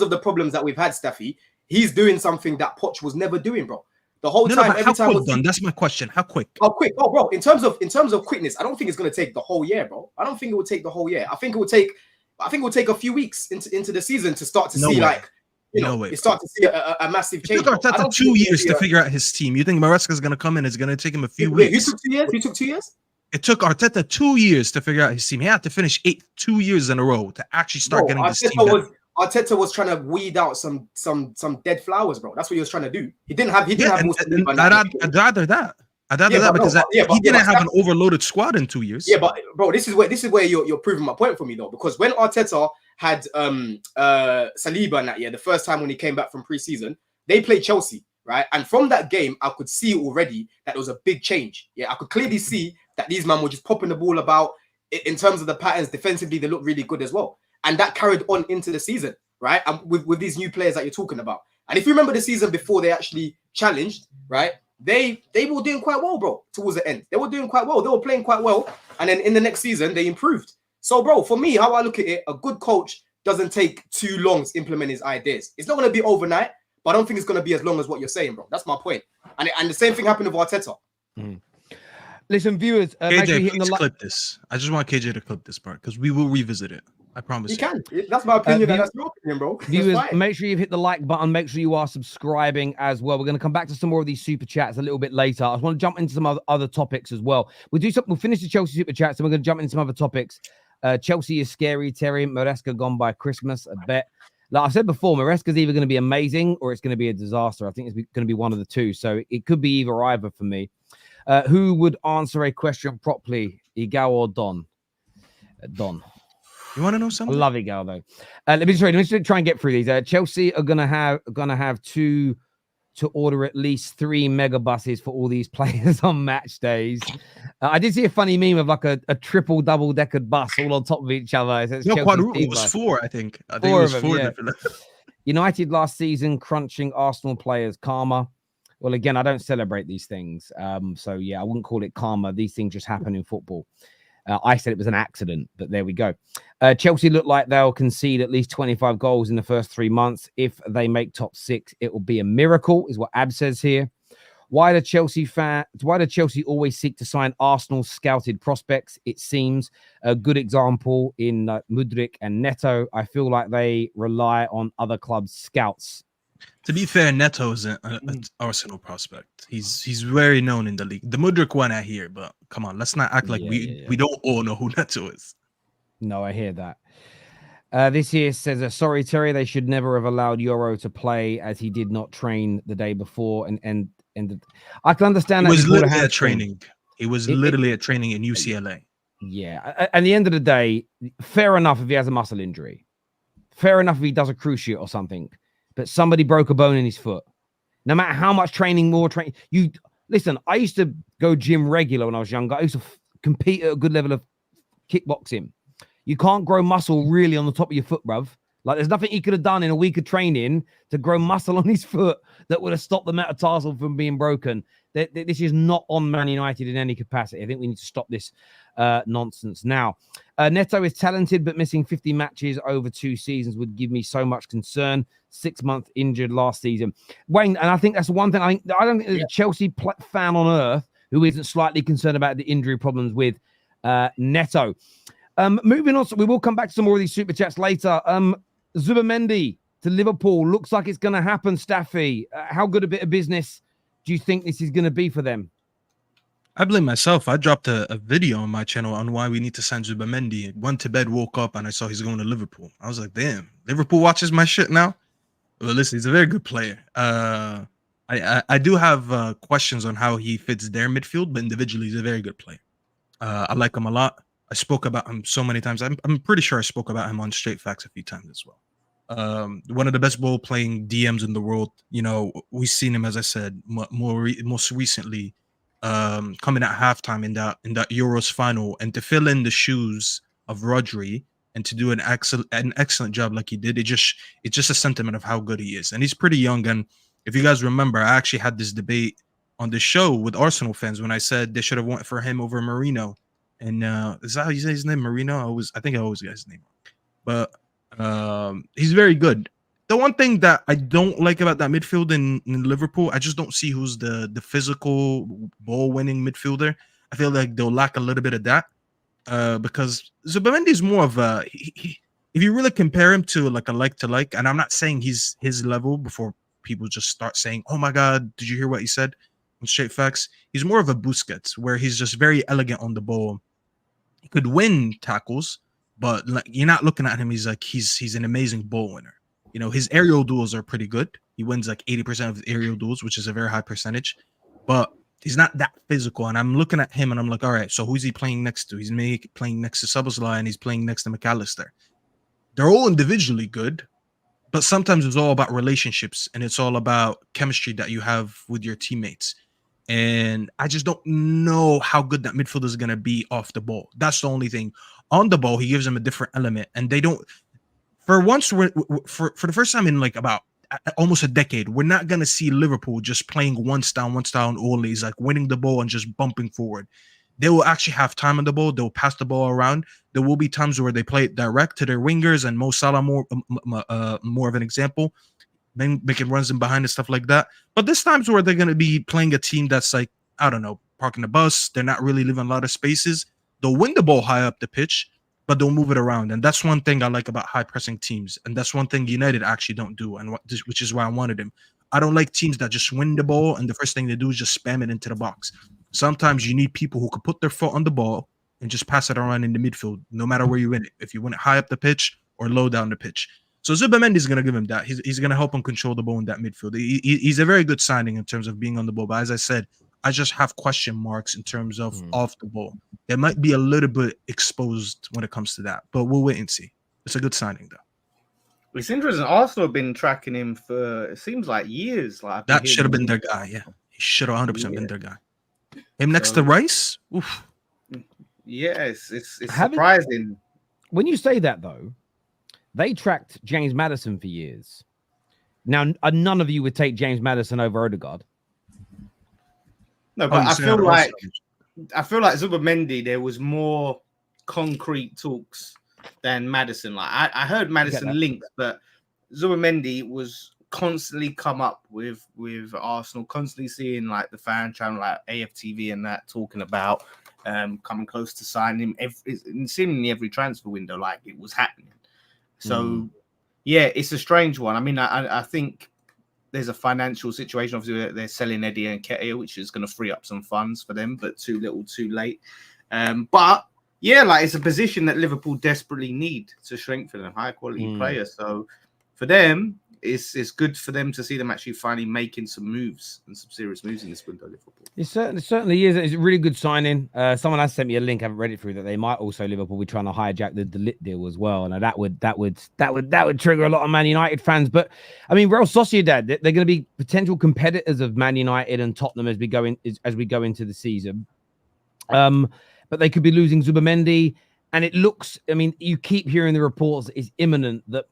of the problems that we've had, Staffy, he's doing something that Poch was never doing, bro. The whole time, every time was done. That's my question. How quick? How quick? Oh, bro. In terms of quickness, I don't think it's going to take the whole year, bro. I don't think it will take the whole year. I think it will take a few weeks into the season to start to see like. You start to see a massive change. It took Arteta 2 years to figure out his team. You think Maresca is going to come in? It's going to take him a few weeks. Who took 2 years? Who took 2 years? It took Arteta 2 years to figure out his team. He had to finish 2 years in a row to actually start getting this team done. Arteta was trying to weed out some dead flowers, bro. That's what he was trying to do. He didn't have. I'd rather that. Because he didn't have an overloaded squad in 2 years. Yeah, but bro, this is where you're proving my point for me though. Because when Arteta had Saliba in that year, the first time when he came back from preseason, they played Chelsea, right? And from that game, I could see already that there was a big change. Yeah, I could clearly see that these men were just popping the ball about. In terms of the patterns, defensively, they look really good as well. And that carried on into the season, right? And with these new players that you're talking about. And if you remember the season before they actually challenged, right? They were doing quite well, bro, towards the end. They were doing quite well. They were playing quite well. And then in the next season, they improved. So, bro, for me, how I look at it, a good coach doesn't take too long to implement his ideas. It's not going to be overnight, but I don't think it's going to be as long as what you're saying, bro. That's my point. And the same thing happened with Arteta. Listen, viewers, KJ, please clip this. I just want KJ to clip this part because we will revisit it. I promise you. Can. That's my opinion. That's your opinion, bro. Viewers, make sure you've hit the like button. Make sure you are subscribing as well. We're going to come back to some more of these super chats a little bit later. I want to jump into some other topics as well. We'll finish the Chelsea super chats and we're going to jump into some other topics. Chelsea is scary, Terry. Maresca gone by Christmas, I bet. Like I said before, Maresca's either going to be amazing or it's going to be a disaster. I think it's going to be one of the two. So it could be either for me. Who would answer a question properly, Igal or Don? Don. You want to know something? I love Igal though. Let me just try and get through these. Chelsea are gonna have to order at least 3 mega buses for all these players on match days. I did see a funny meme of like a triple double deckered bus all on top of each other. It was 4, I think. I think it was 4 different. United last season crunching Arsenal players. Karma. Well, again, I don't celebrate these things. So yeah, I wouldn't call it karma. These things just happen in football. I said it was an accident, but there we go. Chelsea look like they'll concede at least 25 goals in the first 3 months. If they make top 6, it will be a miracle, is what Ab says here. Why do Chelsea always seek to sign Arsenal scouted prospects? It seems a good example in Mudryk and Neto. I feel like they rely on other clubs' scouts. To be fair, Neto is an Arsenal prospect. He's very known in the league. The Mudryk one I hear, but come on, let's not act like we don't all know who Neto is. No, I hear that. This here says, sorry, Terry, they should never have allowed Euro to play as he did not train the day before. And I can understand that. He was literally at training. He was literally at training in UCLA. Yeah. At the end of the day, fair enough if he has a muscle injury. Fair enough if he does a cruise shoot or something. But somebody broke a bone in his foot. No matter how much training, listen, I used to go gym regular when I was younger. I used to compete at a good level of kickboxing. You can't grow muscle really on the top of your foot, bruv. Like there's nothing he could have done in a week of training to grow muscle on his foot that would have stopped the metatarsal from being broken. This is not on Man United in any capacity. I think we need to stop this nonsense now. Neto is talented, but missing 50 matches over 2 seasons would give me so much concern. 6 months injured last season. Wayne, and I think that's one thing. I don't think there's a Chelsea fan on earth who isn't slightly concerned about the injury problems with Neto. Moving on, so we will come back to some more of these super chats later. Zubimendi to Liverpool looks like it's going to happen. Staffy, how good a bit of business do you think this is going to be for them? I blame myself. I dropped a video on my channel on why we need to sign Zubimendi. Went to bed, woke up, and I saw he's going to Liverpool. I was like, damn, Liverpool watches my shit now? Well, listen, he's a very good player. I do have questions on how he fits their midfield, but individually, he's a very good player. I like him a lot. I spoke about him so many times. I'm pretty sure I spoke about him on Straight Facts a few times as well. One of the best ball-playing DMs in the world. You know, we've seen him, as I said, most recently, coming at halftime in that Euros final, and to fill in the shoes of Rodri and to do an excellent job like he did. It's just a sentiment of how good he is, and he's pretty young. And if you guys remember, I actually had this debate on the show with Arsenal fans when I said they should have went for him over Merino. And is that how you say his name, Merino? I think I always get his name wrong. But he's very good. The one thing that I don't like about that midfield in Liverpool, I just don't see who's the physical ball-winning midfielder. I feel like they'll lack a little bit of that because Zubimendi is more of a... if you really compare him to like a like-to-like, and I'm not saying he's his level before people just start saying, oh my God, did you hear what he said on Straight Facts? He's more of a Busquets, where he's just very elegant on the ball. He could win tackles, but like you're not looking at him. He's an amazing ball winner. You know, his aerial duels are pretty good. He wins like 80% of his aerial duels, which is a very high percentage. But he's not that physical. And I'm looking at him and I'm like, all right, so who's he playing next to? He's playing next to Szoboszlai and he's playing next to McAllister. They're all individually good, but sometimes it's all about relationships and it's all about chemistry that you have with your teammates. And I just don't know how good that midfielder is going to be off the ball. That's the only thing. On the ball, he gives them a different element. And they don't... For once, for the first time in like about almost a decade, we're not going to see Liverpool just playing one style and always like winning the ball and just bumping forward. They will actually have time on the ball. They'll pass the ball around. There will be times where they play it direct to their wingers, and Mo Salah more of an example, making runs in behind and stuff like that. But there's times where they're going to be playing a team that's like, I don't know, parking the bus. They're not really leaving a lot of spaces. They'll win the ball high up the pitch, but they'll move it around. And that's one thing I like about high-pressing teams. And that's one thing United actually don't do, and which is why I wanted him. I don't like teams that just win the ball, and the first thing they do is just spam it into the box. Sometimes you need people who can put their foot on the ball and just pass it around in the midfield, no matter where you win it. If you win it high up the pitch or low down the pitch. So Zubimendi is going to give him that. He's going to help him control the ball in that midfield. He's a very good signing in terms of being on the ball. But as I said, I just have question marks in terms of off the ball. They might be a little bit exposed when it comes to that, but we'll wait and see. It's a good signing, though. It's interesting. Arsenal have been tracking him for, it seems like years. Like that should have been their guy, yeah. He should have 100% been their guy. Him next to Rice? Oof. Yeah, it's surprising. When you say that, though, they tracked James Maddison for years. Now, none of you would take James Maddison over Odegaard. No, but I feel like Zubimendi, there was more concrete talks than Maddison. Like I heard Maddison linked, but Zubimendi was constantly come up with Arsenal, constantly seeing like the fan channel like AFTV and that talking about coming close to signing him in seemingly every transfer window, like it was happening. So yeah, it's a strange one. I mean, I think there's a financial situation. Obviously, they're selling Eddie and Nketiah, which is going to free up some funds for them, but too little, too late. But yeah, like it's a position that Liverpool desperately need to strengthen a high quality player. So for them, it's good for them to see them actually finally making some moves and some serious moves in this window. Liverpool. It certainly is. It's a really good signing. Someone has sent me a link. I haven't read it through, that they might also Liverpool be trying to hijack the Ligt deal as well. And that would trigger a lot of Man United fans. But I mean, Real Sociedad, they're going to be potential competitors of Man United and Tottenham as we go into the season. But they could be losing Zubimendi, and it looks. I mean, you keep hearing the reports. It's imminent that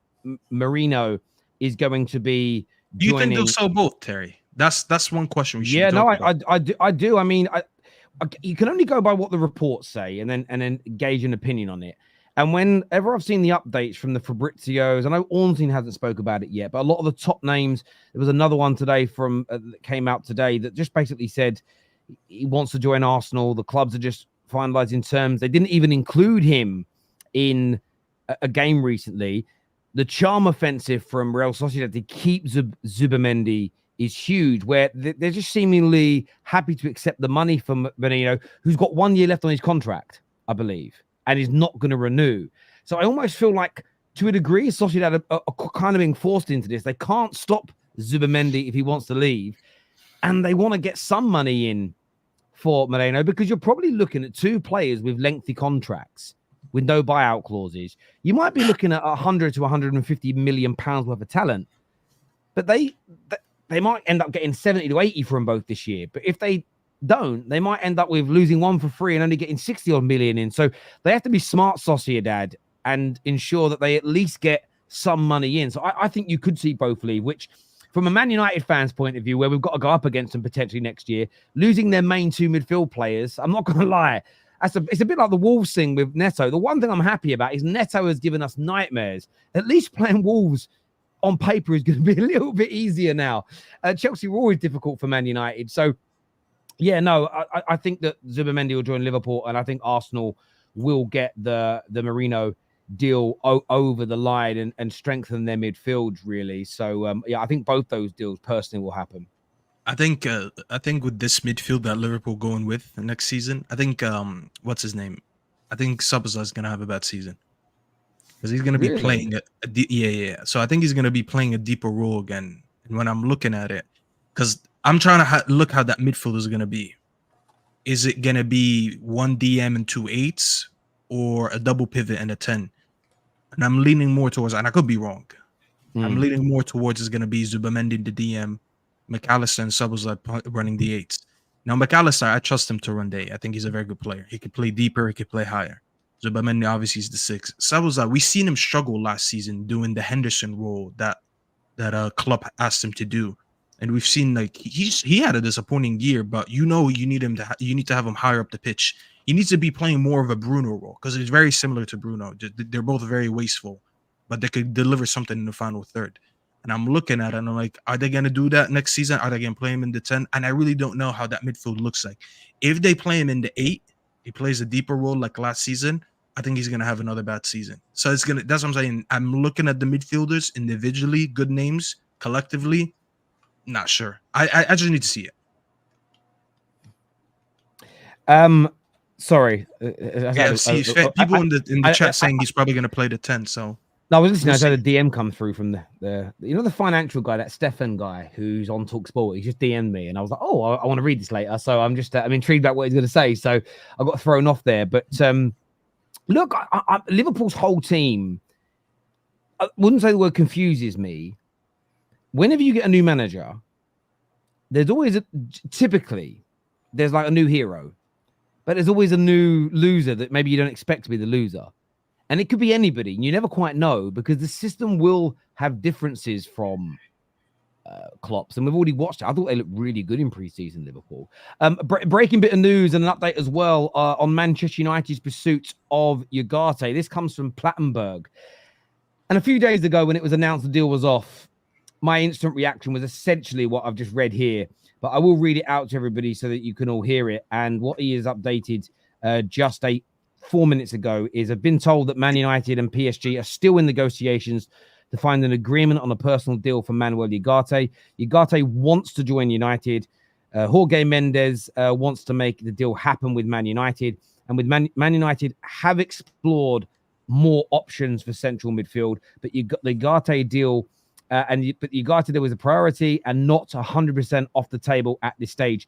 Merino is going to be. Do you think they'll sell both, Terry? That's one question we should. Yeah, no, I do. I mean, you can only go by what the reports say, and then gauge an opinion on it. And whenever I've seen the updates from the Fabrizios, I know Ornstein hasn't spoke about it yet, but a lot of the top names. There was another one today from that came out today that just basically said he wants to join Arsenal. The clubs are just finalizing terms. They didn't even include him in a game recently. The charm offensive from Real Sociedad to keep Zubimendi is huge, where they're just seemingly happy to accept the money from Merino, who's got 1 year left on his contract, I believe, and is not going to renew. So I almost feel like, to a degree, Sociedad are kind of being forced into this. They can't stop Zubimendi if he wants to leave, and they want to get some money in for Merino, because you're probably looking at 2 players with lengthy contracts with no buyout clauses. You might be looking at 100 to 150 million pounds worth of talent, but they might end up getting 70 to 80 from both this year. But if they don't, they might end up with losing one for free and only getting 60 odd million in. So they have to be smart, Sociedad, and ensure that they at least get some money in. So I think you could see both leave, which, from a Man United fans' point of view, where we've got to go up against them potentially next year, losing their main 2 midfield players, I'm not going to lie, it's a bit like the Wolves thing with Neto. The one thing I'm happy about is Neto has given us nightmares. At least playing Wolves on paper is going to be a little bit easier now. Chelsea were always difficult for Man United. So, yeah, no, I think that Zubimendi will join Liverpool, and I think Arsenal will get the Merino deal over the line and strengthen their midfield, really. So, yeah, I think both those deals personally will happen. I think with this midfield that Liverpool going with next season, I think what's his name? I think Sabazza is gonna have a bad season because he's gonna be playing yeah. So I think he's gonna be playing a deeper role again. And when I'm looking at it, because I'm trying to look how that midfield is gonna be. Is it gonna be 1 DM and 2 8s, or a double pivot and a 10? And I'm leaning more towards, and I could be wrong. I'm leaning more towards it's gonna be Zubimendi the DM, McAllister and Sabazza running the 8s. Now, McAllister, I trust him to run the 8. I think he's a very good player. He could play deeper. He could play higher. Zubimendi, obviously, is the 6. Sabazza, we've seen him struggle last season doing the Henderson role that Klopp asked him to do. And we've seen, like, he had a disappointing year, but you need to have him higher up the pitch. He needs to be playing more of a Bruno role, because it's very similar to Bruno. They're both very wasteful, but they could deliver something in the final third. And I'm looking at it and I'm like, are they going to do that next season? Are they going to play him in the 10? And I really don't know how that midfield looks like. If they play him in the 8, he plays a deeper role like last season, I think he's going to have another bad season. So that's what I'm saying. I'm looking at the midfielders individually, good names, collectively, not sure. I just need to see it. Sorry. Yeah, people in the chat saying he's probably going to play the 10, so. No, I was listening. I had a DM come through from the financial guy, that Stefan guy who's on TalkSport. He just DM'd me, and I was like, oh, I want to read this later. So I'm just I'm intrigued about what he's going to say. So I got thrown off there. But look, Liverpool's whole team, I wouldn't say the word confuses me. Whenever you get a new manager, there's always typically there's like a new hero, but there's always a new loser that maybe you don't expect to be the loser. And it could be anybody. You never quite know, because the system will have differences from Klopp's. And we've already watched it. I thought they looked really good in preseason, Liverpool. Breaking bit of news and an update as well on Manchester United's pursuit of Ugarte. This comes from Plattenberg. And a few days ago, when it was announced the deal was off, my instant reaction was essentially what I've just read here. But I will read it out to everybody so that you can all hear it. And what he has updated just 4 minutes ago is, I've been told that Man United and PSG are still in negotiations to find an agreement on a personal deal for Manuel Ugarte. Ugarte wants to join United. Jorge Mendes wants to make the deal happen with Man United. And with Man United have explored more options for central midfield, but you got the Ugarte deal, but Ugarte deal was a priority and not 100% off the table at this stage.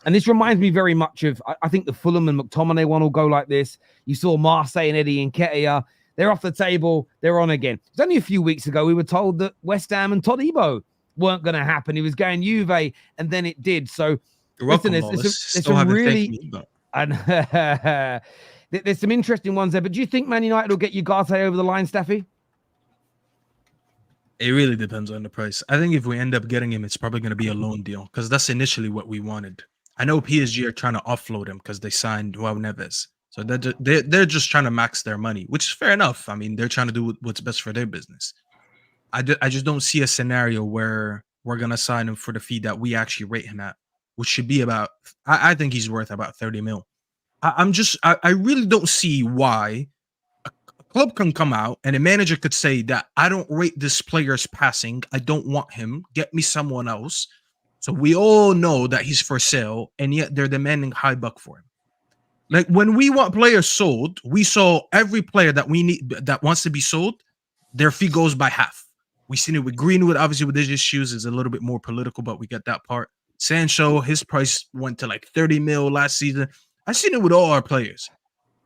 And this reminds me very much of, I think the Fulham and McTominay one will go like this. You saw Marseille and Eddie Nketiah. They're off the table. They're on again. It's only a few weeks ago we were told that West Ham and Todibo weren't going to happen. He was going Juve, and then it did. So listen, there's some really... And there's some interesting ones there. But do you think Man United will get Ugarte over the line, Staffy? It really depends on the price. I think if we end up getting him, it's probably going to be a loan deal, because that's initially what we wanted. I know PSG are trying to offload him because they signed Joao Neves. So they're just trying to max their money, which is fair enough. I mean, they're trying to do what's best for their business. I just don't see a scenario where we're going to sign him for the fee that we actually rate him at, which should be about, I think he's worth about 30 mil. I really don't see why club can come out and a manager could say that I don't rate this player's passing. I don't want him. Get me someone else. So we all know that he's for sale, and yet they're demanding high buck for him. Like when we want players sold, we saw every player that we need that wants to be sold, their fee goes by half. We seen it with Greenwood, obviously with his issues is a little bit more political, but we get that part. Sancho, his price went to like 30 mil last season. I've seen it with all our players.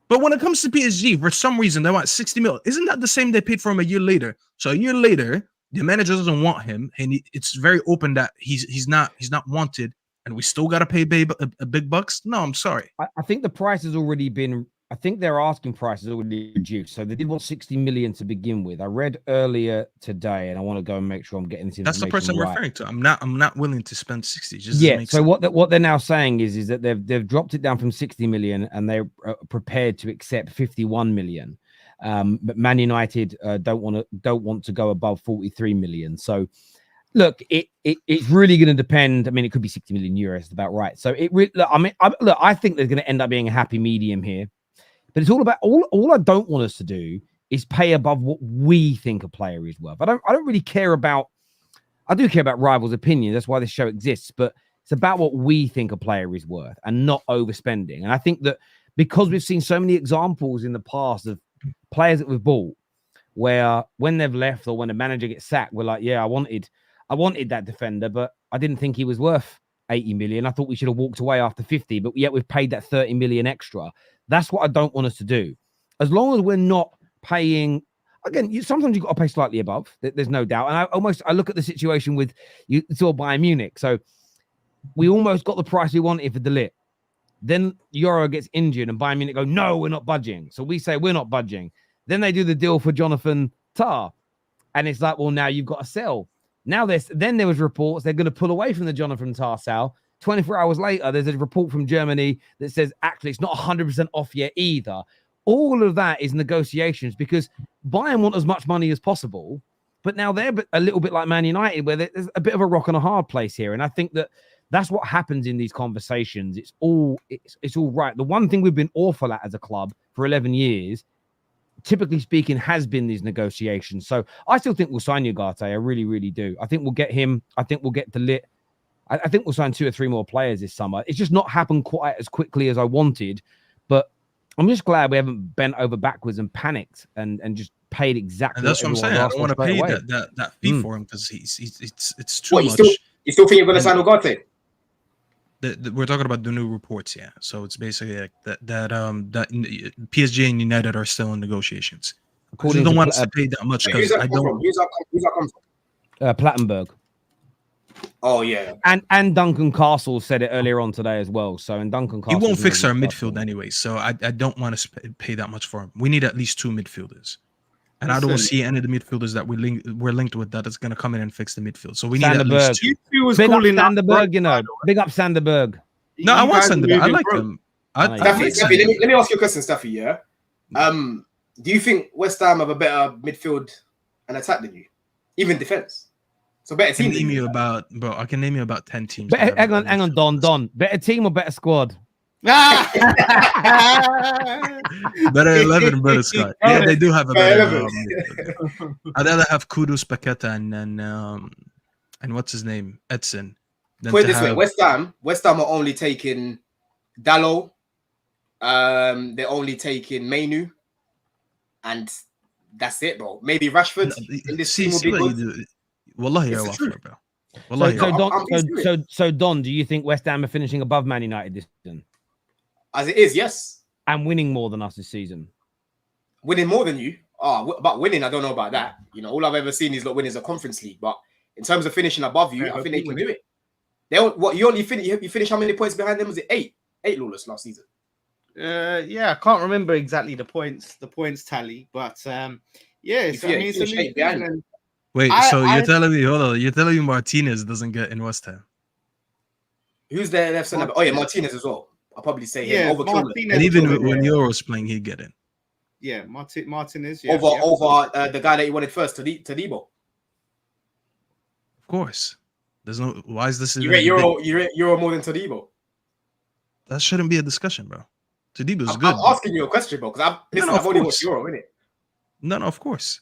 But when it comes to PSG, for some reason, they want 60 mil. Isn't that the same they paid for him a year later? So a year later, the manager doesn't want him, and it's very open that he's not wanted, and we still got to pay big bucks? No, I'm sorry. I think the price has already been, I think their asking price is already reduced. So they did want 60 million to begin with. I read earlier today, and I want to go and make sure I'm getting this information. That's the person right. I'm referring to. I'm not willing to spend 60. Just yeah. So what they're now saying is that they've dropped it down from 60 million, and they're prepared to accept 51 million. But Man United don't want to go above 43 million. So look, it's really going to depend. I mean, it could be 60 million euros. That's about right. So I think there's going to end up being a happy medium here. But it's all about all I don't want us to do is pay above what we think a player is worth. I don't really care about. I do care about rivals' opinions. That's why this show exists. But it's about what we think a player is worth and not overspending. And I think that because we've seen so many examples in the past of players that we've bought where when they've left or when a manager gets sacked, we're like, yeah, I wanted that defender, but I didn't think he was worth 80 million. I thought we should have walked away after 50, but yet we've paid that 30 million extra. That's what I don't want us to do. As long as we're not paying, again, sometimes you've got to pay slightly above. There's no doubt. And I look at the situation with you saw Bayern Munich. So we almost got the price we wanted for De Ligt. Then Euro gets injured and Bayern Munich go, no, we're not budging. So we say we're not budging. Then they do the deal for Jonathan Tah. And it's like, well, now you've got to sell. Now then there was reports they're going to pull away from the Jonathan Tah sale. 24 hours later, there's a report from Germany that says actually it's not 100% off yet either. All of that is negotiations because Bayern want as much money as possible, but now they're a little bit like Man United where there's a bit of a rock and a hard place here. And I think that's what happens in these conversations. It's all right. The one thing we've been awful at as a club for 11 years, typically speaking, has been these negotiations. So I still think we'll sign Ugarte. I really, really do. I think we'll get him. I think we'll get De Ligt. I think we'll sign 2 or 3 more players this summer. It's just not happened quite as quickly as I wanted, but I'm just glad we haven't bent over backwards and panicked and just paid exactly. And that's what I'm saying. I don't want to pay that fee for him because it's too much. You still think you're going to sign Ugarte? We're talking about the new reports, yeah. So it's basically like that PSG and United are still in negotiations. I don't want us to pay that much because I don't. Who's that come from? Plattenberg. Oh yeah, and Duncan Castle said it earlier on today as well. So and Duncan Castle, he won't fix our midfield anyway. So I don't want to pay that much for him. We need at least 2 midfielders, and I don't see any of the midfielders that we're linked with that is going to come in and fix the midfield. So we need at least 2. Big up Sanderberg, you know. Big up Sanderberg. No, I want Sanderberg. I like him. Staffy, let me ask you a question, Staffy. Yeah. Do you think West Ham have a better midfield and attack than you, even defense? So better team. I can name you about 10 teams. Hang on, Don. Better team or better squad? Better 11, better squad. Yeah, they do have a better. I'd rather have Kudus, Paqueta, and what's his name, Edson. Put it this way: West Ham are only taking Dalot. They're only taking Merino, and that's it, bro. Maybe Rashford in this team will be good. Wallahi, you're off there, bro. So Don, do you think West Ham are finishing above Man United this season? As it is, yes. And winning more than us this season? Winning more than you? About winning, I don't know about that. You know, all I've ever seen is winning a Conference League. But in terms of finishing above you, I think they can do it. You finish how many points behind them? Was it 8? 8 lawless last season. Yeah, I can't remember exactly the points tally, but it's 8 behind. Wait, you're telling me? Hold on, you're telling me Martinez doesn't get in West Ham? Who's their left centre? Oh yeah, Martinez as well. I'll probably say him over Martinez. And even when Euro's playing, he'd get in. Yeah, Martinez. Yeah, over the guy that he wanted first, Todibo. Of course. There's no. Why is this? You rate Euro more than Todibo? That shouldn't be a discussion, bro. Todibo's good. I'm asking you a question, bro, because I've only watched Euro, innit? No, of course.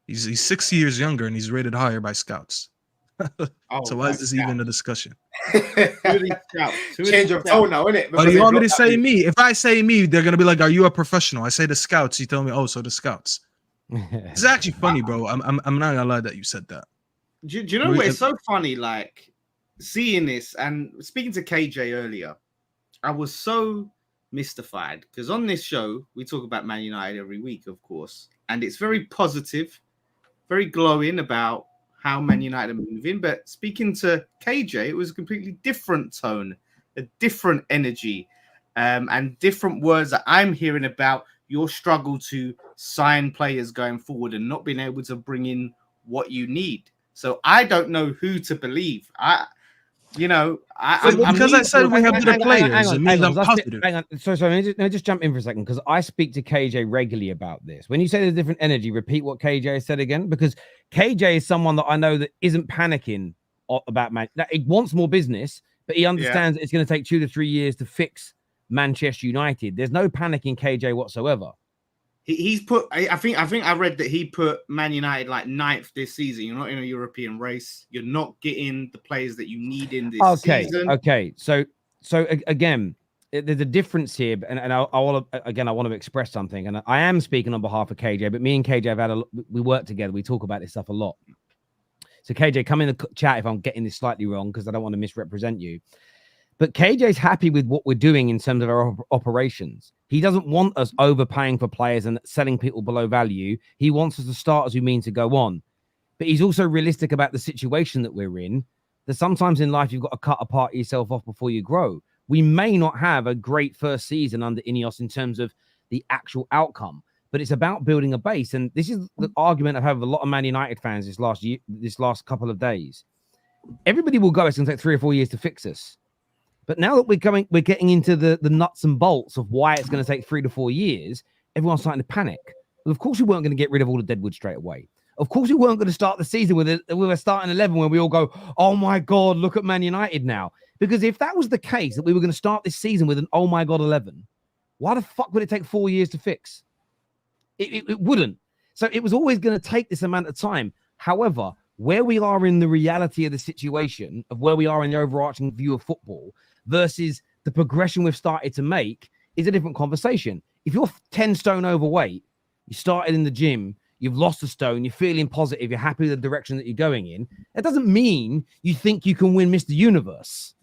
He's 6 years younger and he's rated higher by scouts. So why is this even a discussion? Change of tone now, innit? But you want me to say me? If I say me, they're gonna be like, "Are you a professional?" I say the scouts. You tell me, "Oh, so the scouts." It's actually funny, bro. I'm not gonna lie that you said that. Do you know what? It's so funny, like seeing this and speaking to KJ earlier. I was so mystified because on this show we talk about Man United every week, of course, and it's very positive, very glowing about how Man United are moving. But speaking to KJ, it was a completely different tone, a different energy, and different words that I'm hearing about your struggle to sign players going forward and not being able to bring in what you need. So I don't know who to believe. Because I said we have better players, it means I'm positive. Hang on. Sorry, let me just jump in for a second because I speak to KJ regularly about this. When you say there's different energy, repeat what KJ said again, because KJ is someone that I know that isn't panicking about Man. He wants more business, but he understands that it's going to take 2 to 3 years to fix Manchester United. There's no panic in KJ whatsoever. He's put. I think I read that he put Man United like 9th this season. You're not in a European race. You're not getting the players that you need in this season. Okay. So again, there's a difference here, and I want to express something, and I am speaking on behalf of KJ. But me and KJ we work together. We talk about this stuff a lot. So KJ, come in the chat if I'm getting this slightly wrong because I don't want to misrepresent you. But KJ's happy with what we're doing in terms of our operations. He doesn't want us overpaying for players and selling people below value. He wants us to start as we mean to go on. But he's also realistic about the situation that we're in, that sometimes in life you've got to cut a part of yourself off before you grow. We may not have a great first season under Ineos in terms of the actual outcome, but it's about building a base. And this is the argument I've had with a lot of Man United fans this last couple of days. Everybody will go, it's going to take 3 or 4 years to fix us. But now that we're getting into the nuts and bolts of why it's going to take 3 to 4 years, everyone's starting to panic. Well, of course, we weren't going to get rid of all the deadwood straight away. Of course, we weren't going to start the season with a starting 11 where we all go, oh my God, look at Man United now. Because if that was the case, that we were going to start this season with an oh my God 11, why the fuck would it take 4 years to fix? It wouldn't. So it was always going to take this amount of time. However, where we are in the reality of the situation, of where we are in the overarching view of football, versus the progression we've started to make is a different conversation. If you're 10 stone overweight, you started in the gym, you've lost a stone, you're feeling positive, you're happy with the direction that you're going in, it doesn't mean you think you can win Mr. Universe.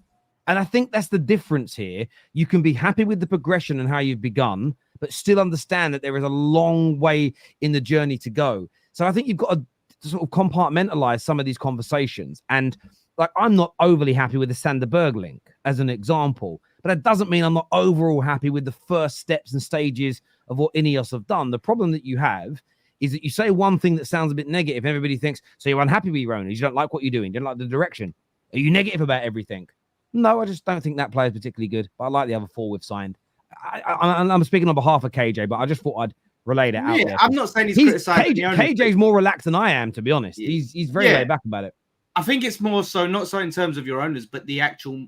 And I think that's the difference here. You can be happy with the progression and how you've begun, but still understand that there is a long way in the journey to go. So I think you've got to sort of compartmentalize some of these conversations. And like, I'm not overly happy with the Sander Berg link as an example, but that doesn't mean I'm not overall happy with the first steps and stages of what Ineos have done. The problem that you have is that you say one thing that sounds a bit negative. Everybody thinks, so you're unhappy with your owners. You don't like what you're doing. You don't like the direction. Are you negative about everything? No, I just don't think that player is particularly good, but I like the other 4 we've signed. I'm speaking on behalf of KJ, but I just thought I'd relay that out there. I'm not saying he's criticizing KJ's more relaxed than I am, to be honest. He's very laid back about it. I think it's more so, not so in terms of your owners, but the actual,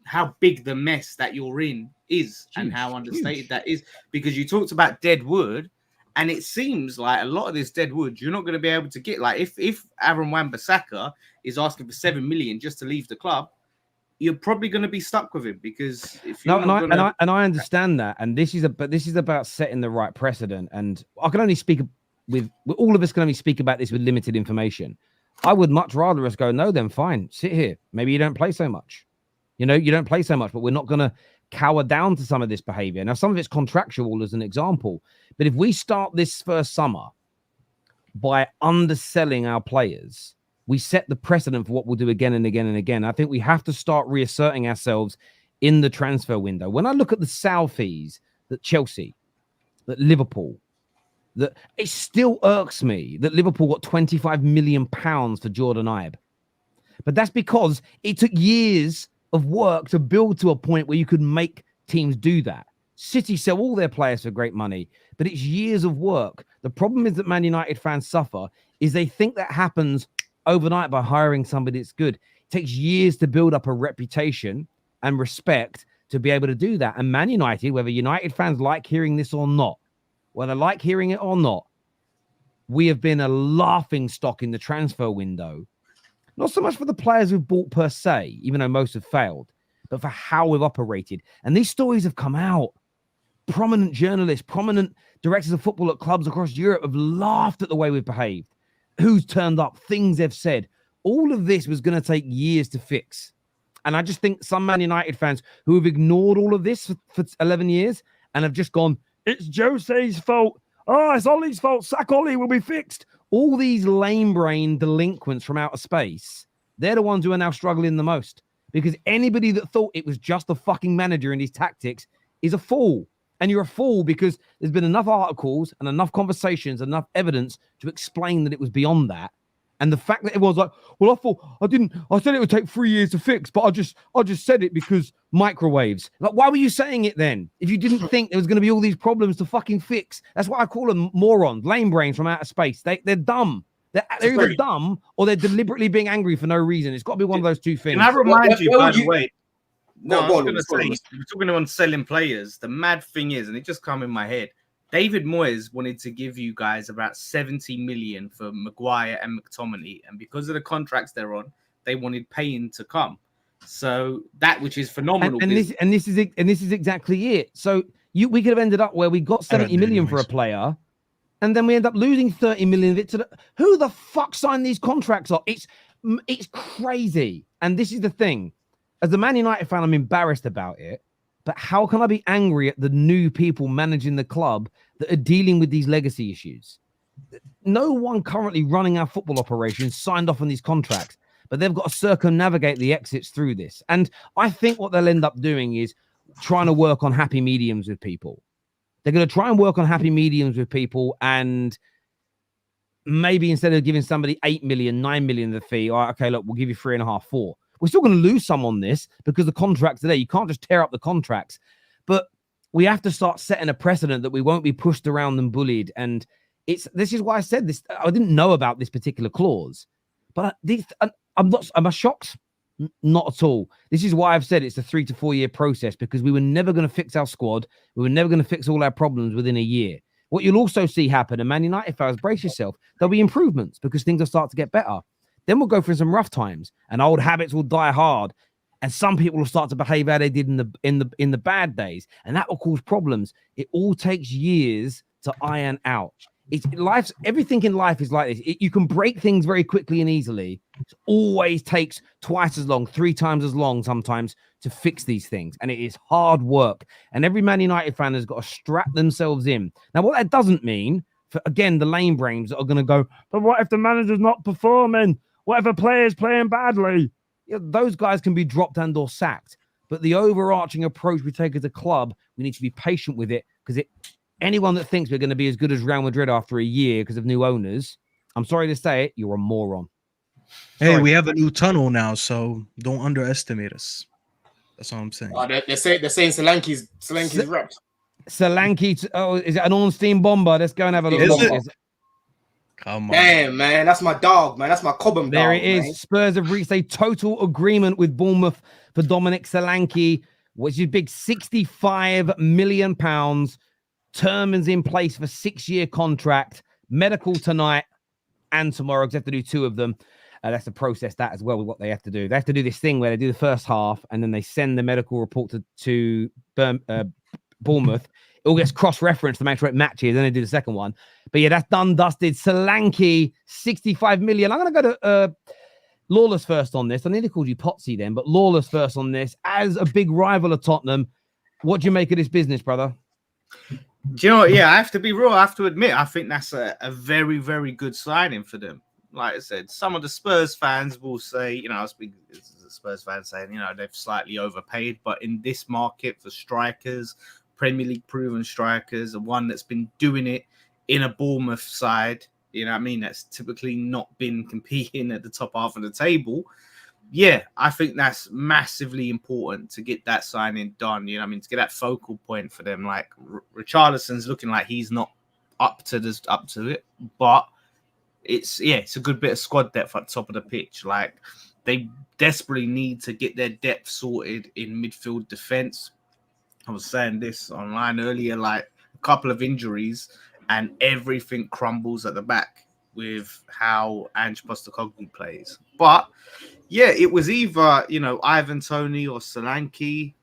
how big the mess that you're in is, and how understated that is. Because you talked about dead wood, and it seems like a lot of this dead wood you're not going to be able to get. Like if Aaron Wan-Bissaka is asking for 7 million just to leave the club, you're probably going to be stuck with him, because if you're I understand that, and this is about setting the right precedent. And I can only speak with all of us can only speak about this with limited information. I would much rather us go, no, then fine, sit here. Maybe you don't play so much. You don't play so much, but we're not going to cower down to some of this behavior. Now, some of it's contractual as an example, but if we start this first summer by underselling our players, we set the precedent for what we'll do again and again and again. I think we have to start reasserting ourselves in the transfer window. When I look at the sale fees that Chelsea, that Liverpool, that it still irks me that Liverpool got £25 million for Jordan Ibe. But that's because it took years of work to build to a point where you could make teams do that. City sell all their players for great money, but it's years of work. The problem is that Man United fans suffer is they think that happens overnight by hiring somebody that's good. It takes years to build up a reputation and respect to be able to do that. And Man United, whether United fans like hearing this or not, whether they like hearing it or not, we have been a laughing stock in the transfer window. Not so much for the players we've bought per se, even though most have failed, but for how we've operated. And these stories have come out. Prominent journalists, prominent directors of football at clubs across Europe have laughed at the way we've behaved. Who's turned up, things they've said. All of this was going to take years to fix. And I just think some Man United fans who have ignored all of this for 11 years and have just gone, it's Jose's fault. Oh, it's Ollie's fault. Sack Ollie, will be fixed. All these lame-brained delinquents from outer space, they're the ones who are now struggling the most. Because anybody that thought it was just the fucking manager and his tactics is a fool. And you're a fool because there's been enough articles and enough conversations, enough evidence to explain that it was beyond that. And the fact that everyone's like, well, I said it would take 3 years to fix, but I just said it because microwaves. Like, why were you saying it then? If you didn't think there was going to be all these problems to fucking fix. That's why I call them morons, lame brains from outer space. They're dumb. They're either dumb or they're deliberately being angry for no reason. It's got to be one of those two things. Can I remind you, by the way? No, I was going to say, we're talking on selling players. The mad thing is, and it just come in my head, David Moyes wanted to give you guys about 70 million for Maguire and McTominay, and because of the contracts they're on, they wanted paying to come. So that, which is phenomenal. And this is exactly it. So we could have ended up where we got 70 million for a player, and then we end up losing 30 million of it to who the fuck signed these contracts off? It's crazy. And this is the thing. As a Man United fan, I'm embarrassed about it. But how can I be angry at the new people managing the club that are dealing with these legacy issues? No one currently running our football operations signed off on these contracts, but they've got to circumnavigate the exits through this. And I think what they'll end up doing is trying to work on happy mediums with people. They're going to try and work on happy mediums with people, and maybe instead of giving somebody 8 million, 9 million the fee, all right, okay, look, we'll give you 3.5, 4. We're still going to lose some on this because the contracts are there. You can't just tear up the contracts, but we have to start setting a precedent that we won't be pushed around and bullied. And this is why I said this. I didn't know about this particular clause, but am I shocked? Not at all. This is why I've said it's a 3 to 4 year process, because we were never going to fix our squad. We were never going to fix all our problems within a year. What you'll also see happen, and Man United fans, brace yourself, there'll be improvements because things will start to get better. Then we'll go through some rough times, and old habits will die hard, and some people will start to behave how they did in the bad days, and that will cause problems. It all takes years to iron out. Everything in life is like this. You can break things very quickly and easily. It always takes twice as long, 3 times as long sometimes to fix these things, and it is hard work. And every Man United fan has got to strap themselves in. Now, what that doesn't mean, for again, the lame brains that are going to go, but what if the manager's not performing? What if a player's playing badly? Those guys can be dropped and or sacked. But the overarching approach we take as a club, we need to be patient with it, because anyone that thinks we're going to be as good as Real Madrid after a year because of new owners, I'm sorry to say it, you're a moron. Hey, we have a new tunnel now, so don't underestimate us. That's all I'm saying. They're saying Solanke's wrapped. Solanke, is it an Ornstein bomber? Let's go and have a look. Come on. Damn, man. That's my dog, man. That's my Cobham dog. There it is. Man. Spurs have reached a total agreement with Bournemouth for Dominic Solanke, which is big, £65 million. Term is in place for 6-year contract. Medical tonight and tomorrow, because they have to do 2 of them. That's to process that as well with what they have to do. They have to do this thing where they do the first half and then they send the medical report to Bournemouth. It all gets cross-referenced to make sure it matches, then they do the second one. But yeah, that's done, dusted. Solanke, 65 million. I'm going to go to Lawless first on this. I nearly called you Potsy then, but Lawless first on this. As a big rival of Tottenham, what do you make of this business, brother? Do you know what? Yeah, I have to be real. I have to admit, I think that's a very, very good signing for them. Like I said, some of the Spurs fans will say, I was speaking as a Spurs fan saying, they've slightly overpaid. But in this market for strikers, Premier League proven strikers, the one that's been doing it in a Bournemouth side, that's typically not been competing at the top half of the table. Yeah, I think that's massively important to get that signing done. To get that focal point for them. Like Richarlison's looking like he's not up to it, but it's a good bit of squad depth at the top of the pitch. Like they desperately need to get their depth sorted in midfield defense. I was saying this online earlier, like a couple of injuries and everything crumbles at the back with how Ange Postecoglou plays. But yeah, it was either, Ivan Toney or Solanke.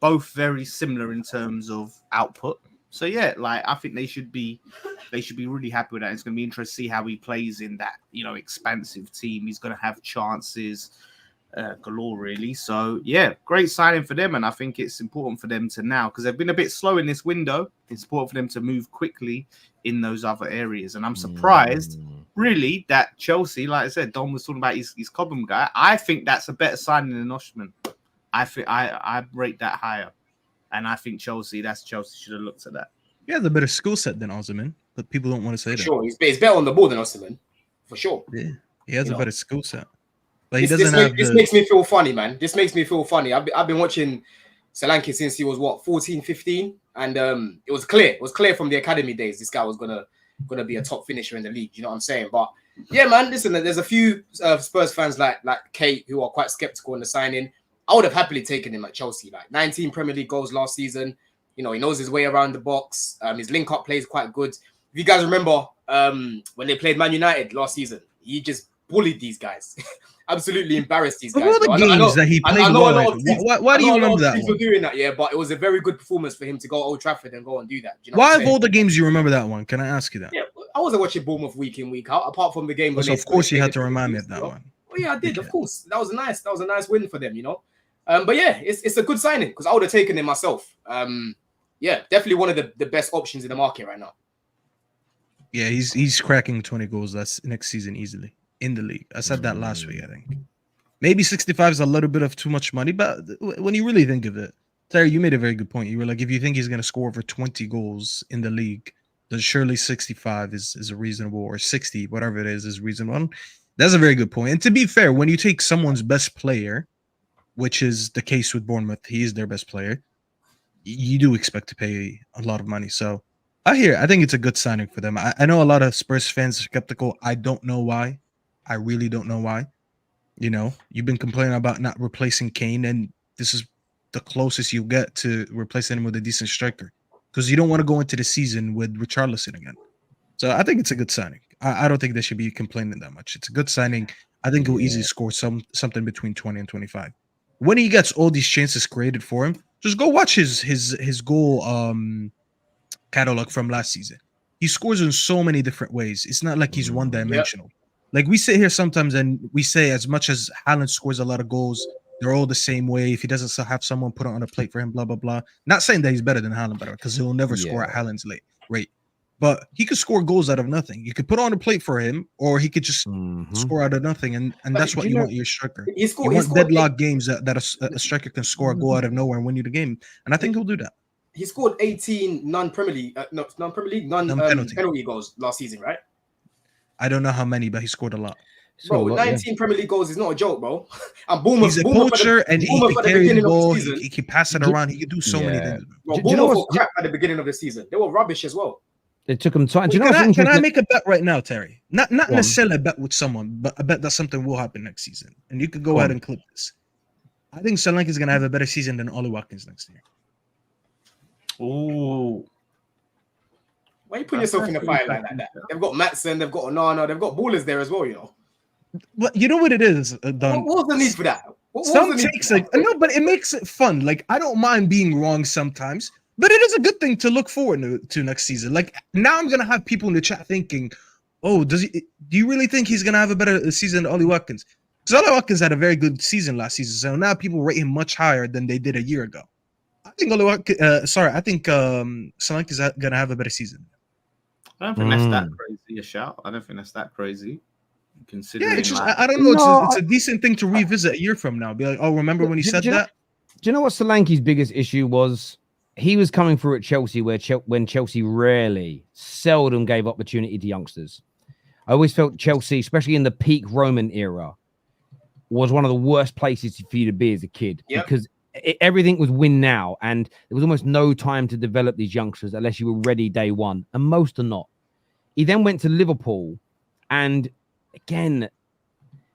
Both very similar in terms of output. So yeah, like I think they should be really happy with that. It's going to be interesting to see how he plays in that, expansive team. He's going to have chances galore, really. So yeah, great signing for them, and I think it's important for them to now, because they've been a bit slow in this window. It's important for them to move quickly in those other areas. And I'm surprised, really, that Chelsea, like I said, Don was talking about his Cobham guy. I think that's a better signing than Osimhen. I think I rate that higher, and I think Chelsea should have looked at that. He has a better skill set than Osimhen, but people don't want to say that. Sure, he's better on the ball than Osimhen, for sure. Yeah, he has a better skill set, but this makes me feel funny, man. This makes me feel funny. I've been watching Solanke since he was 14, 15, and it was clear. It was clear from the academy days this guy was gonna be a top finisher in the league. You know what I'm saying? But yeah, man, listen. There's a few Spurs fans like Kate who are quite skeptical in the signing. I would have happily taken him at Chelsea. Like 19 Premier League goals last season. He knows his way around the box. His link-up play is quite good. If you guys remember when they played Man United last season, he just bullied these guys. Absolutely embarrassed these guys. Of all the games that he played well, why do you remember that one? Doing that, yeah, but it was a very good performance for him to go to Old Trafford and go and do that. Do you know why of all the games you remember that one? Can I ask you that? Yeah, I wasn't watching Bournemouth week in, week out, apart from the game. So of course you had to remind me of that one. Oh yeah, I did. Of course, that was a nice win for them. But yeah, it's a good signing because I would have taken him myself. Yeah, definitely one of the best options in the market right now. Yeah, he's cracking 20 goals that's next season easily in the league. I said that last week, I think. Maybe 65 is a little bit of too much money, but when you really think of it, Terry, you made a very good point. You were like, if you think he's going to score over 20 goals in the league, then surely 65 is a reasonable, or 60, whatever it is reasonable. That's a very good point. And to be fair, when you take someone's best player, which is the case with Bournemouth, he is their best player, you do expect to pay a lot of money. So I think it's a good signing for them. I know a lot of Spurs fans are skeptical. I don't know why. I really don't know why. You've been complaining about not replacing Kane, and this is the closest you get to replacing him with a decent striker, because you don't want to go into the season with Richarlison again. So I think it's a good signing. I don't think they should be complaining that much. It's a good signing. I think he'll easily score something between 20 and 25. When he gets all these chances created for him, just go watch his goal catalog from last season. He scores in so many different ways. It's not like he's one-dimensional. Yep. Like we sit here sometimes and we say, as much as Haaland scores a lot of goals, they're all the same way. If he doesn't still have someone put it on a plate for him, blah, blah, blah. Not saying that he's better than Haaland, because he'll never score at Haaland's rate. But he could score goals out of nothing. You could put on a plate for him, or he could just score out of nothing. And that's what you want your striker. You want deadlock games that a striker can score a goal out of nowhere and win you the game. And I think he'll do that. He scored 18 non-penalty goals last season, right? I don't know how many, but he scored a lot. Bro, 19 Premier League goals is not a joke, bro. And Bournemouth, he's a poacher, and he can carry the ball. He can pass it around. He can do so many things. Bro, Bournemouth were crap at the beginning of the season. They were rubbish as well. It took him time. Can I make a bet right now, Terry? Not necessarily a bet with someone, but a bet that something will happen next season. And you could go ahead and clip this. I think Solanke is going to have a better season than Ollie Watkins next year. Ooh. Why are you putting yourself in the fire like that? They've got Maatsen, they've got Onana, they've got ballers there as well, But you know what it is, Don? What was the need for that? Some takes no, but it makes it fun. Like, I don't mind being wrong sometimes, but it is a good thing to look forward to next season. Like, now I'm gonna have people in the chat thinking, "Oh, do you really think he's gonna have a better season than Ollie Watkins?" Because Ollie Watkins had a very good season last season, so now people rate him much higher than they did a year ago. I think Solanke is gonna have a better season. I don't think that's that crazy a shout. I don't think that's that crazy. Considering, it's just, I don't know. It's a decent thing to revisit a year from now. Be like, oh, remember when he said that? Do you know what Solanke's biggest issue was? He was coming through at Chelsea, when Chelsea seldom gave opportunity to youngsters. I always felt Chelsea, especially in the peak Roman era, was one of the worst places for you to be as a kid, because everything was win now, and there was almost no time to develop these youngsters unless you were ready day one, and most are not. He then went to Liverpool, and again,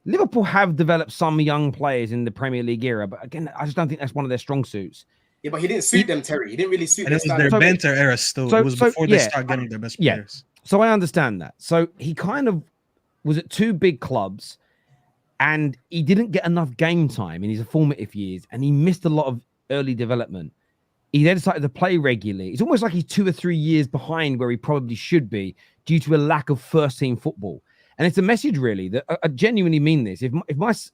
Liverpool have developed some young players in the Premier League era, but again, I just don't think that's one of their strong suits. Yeah, but he didn't suit them, Terry. He didn't really suit And it their was their style. banter era still. It was before they start getting their best players. So I understand that. So he kind of was at two big clubs and he didn't get enough game time in his formative years and he missed a lot of early development. He then started to play regularly. It's almost like he's 2 or 3 years behind where he probably should be due to a lack of first-team football. And it's a message, really, that I genuinely mean this. If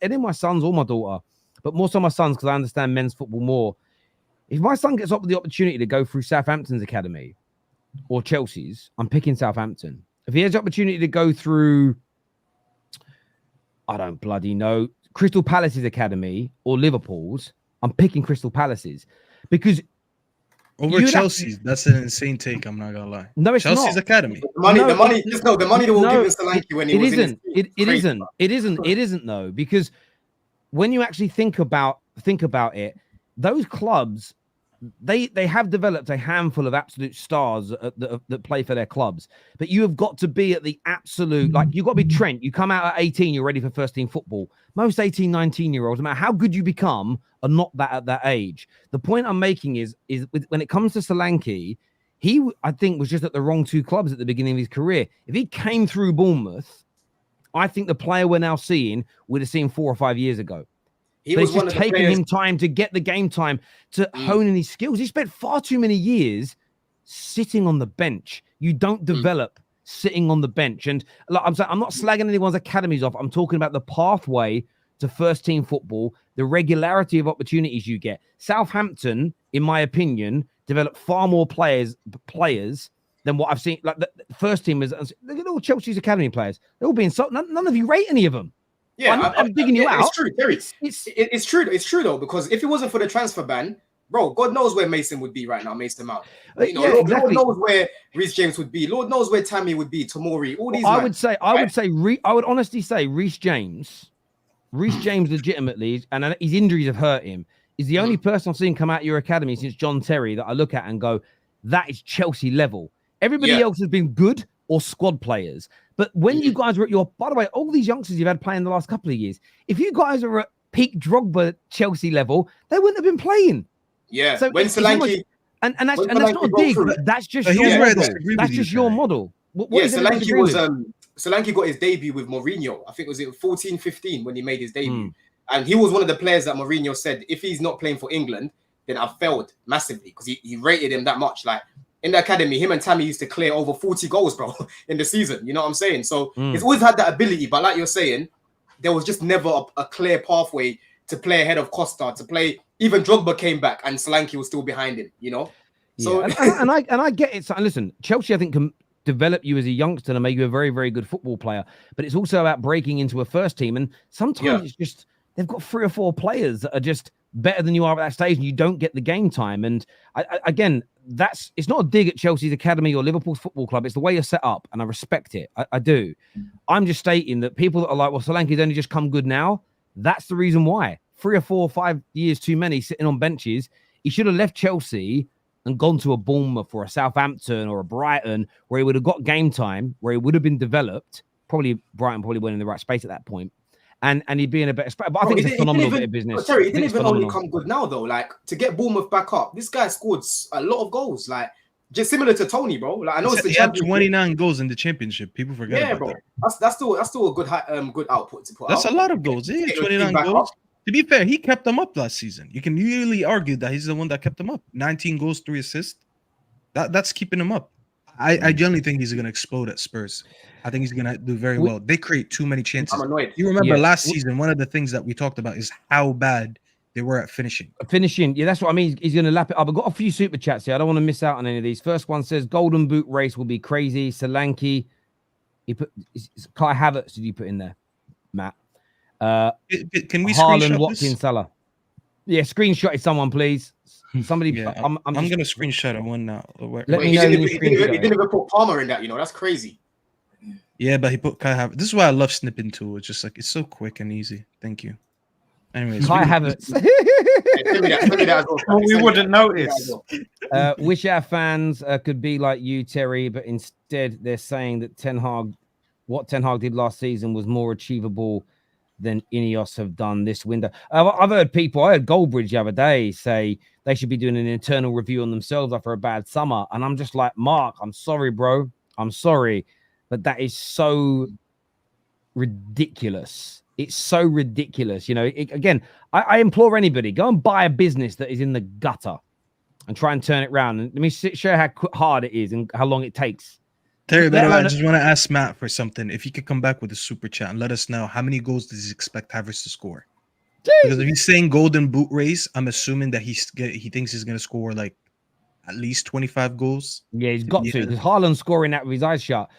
any of my sons or my daughter, but more so my sons, because I understand men's football more, if my son gets up with the opportunity to go through Southampton's academy or Chelsea's, I'm picking Southampton. If he has the opportunity to go through, I don't bloody know, Crystal Palace's academy or Liverpool's, I'm picking Crystal Palace's. Because over Chelsea's, that's an insane take. I'm not gonna lie. No, it's Chelsea's not. academy. The money they will give Solanke when he was in his It isn't though, because when you actually think about it, those clubs, they have developed a handful of absolute stars that play for their clubs, but you have got to be at the absolute, like you've got to be Trent. You come out at 18, you're ready for first team football. Most 18, 19-year-olds, no matter how good you become, are not that at that age. The point I'm making is when it comes to Solanke, he, I think, was just at the wrong two clubs at the beginning of his career. If he came through Bournemouth, I think the player we're now seeing would have seen 4 or 5 years ago. But it's just taking him time to get the game time to hone in his skills. He spent far too many years sitting on the bench. You don't develop sitting on the bench. And like I'm saying, I'm not slagging anyone's academies off. I'm talking about the pathway to first team football, the regularity of opportunities you get. Southampton, in my opinion, developed far more players than what I've seen. Like the first team is, look at all Chelsea's academy players. They're all being so. None of you rate any of them. Yeah, I'm digging you out. It's true, Terry. It's true. It's true though, because if it wasn't for the transfer ban, bro, God knows where Mason would be right now. Mason Mount. Lord knows where Reece James would be. Lord knows where Tammy would be. Tomori. All these. I would honestly say Reece James legitimately, and his injuries have hurt him, is the only person I've seen come out of your academy since John Terry that I look at and go, that is Chelsea level. Everybody else has been good or squad players. But when you guys were at your, by the way, all these youngsters you've had playing the last couple of years, if you guys are at peak Drogba Chelsea level, they wouldn't have been playing. Yeah. So when Solanke, and that's not a dig. That's just your model. That's just your model. Solanke got his debut with Mourinho. I think it was 14-15 when he made his debut. And he was one of the players that Mourinho said, if he's not playing for England, then I've failed massively, because he rated him that much. Like in the academy, him and Tammy used to clear over 40 goals, bro, in the season. You know what I'm saying? So he's always had that ability. But like you're saying, there was just never a clear pathway to play ahead of Costa, to play. Even Drogba came back and Solanke was still behind him, you know? So and I get it. So listen, Chelsea, I think, can develop you as a youngster and make you a very, very good football player. But it's also about breaking into a first team. And sometimes it's just, they've got 3 or 4 players that are just better than you are at that stage, and you don't get the game time. And again, it's not a dig at Chelsea's academy or Liverpool's football club. It's the way you're set up, and I respect it. I do. I'm just stating that people that are like, well, Solanke's only just come good now. That's the reason why. 3 or 4 or 5 years too many sitting on benches. He should have left Chelsea and gone to a Bournemouth or a Southampton or a Brighton, where he would have got game time, where he would have been developed. Probably Brighton weren't in the right space at that point. And he'd be in a better spot. But I think it's a phenomenal bit of business. Sorry, he didn't even only come good now, though. Like, to get Bournemouth back up, this guy scored a lot of goals. Like, just similar to Tony, bro. Like, I know it's the championship. 29 goals in the championship. People forget about that. That's still a good output to put. That's a lot of goals. Yeah, 29 goals. To be fair, he kept them up last season. You can really argue that he's the one that kept them up. 19 goals, 3 assists. That's keeping him up. I genuinely think he's going to explode at Spurs. I think he's going to do very well. They create too many chances. I'm annoyed. You remember last season, one of the things that we talked about is how bad they were at finishing. Yeah, that's what I mean. He's going to lap it up. I've got a few super chats here. I don't want to miss out on any of these. First one says, Golden Boot race will be crazy. Solanke. He put Kai Havertz. Did you put in there, Matt? Can we Haaland, screenshot Watkins, this? Salah. Yeah, screenshot it, someone, please. Somebody. Yeah, I'm going to screenshot it one now. Let me know. He didn't even put Palmer in that. You know, that's crazy. Yeah, but he put Kai Havertz. This is why I love snipping tool. It's just like, it's so quick and easy. Thank you. Anyways, Kai Havertz. We wouldn't notice. Wish our fans could be like you, Terry, but instead they're saying that what Ten Hag did last season was more achievable than Ineos have done this window. I've heard people, I heard Goldbridge the other day say they should be doing an internal review on themselves after a bad summer. And I'm just like, Mark, I'm sorry, bro. I'm sorry. But that is so ridiculous. It's so ridiculous. You know, again, I implore anybody, go and buy a business that is in the gutter and try and turn it around. And let me show how hard it is and how long it takes. Terry, by the way, I just want to ask Matt for something. If he could come back with a super chat and let us know how many goals does he expect Havertz to score? Because if he's saying golden boot race, I'm assuming that he thinks he's going to score like at least 25 goals. Yeah, he's got to, because Haaland's scoring that with his eyes shut.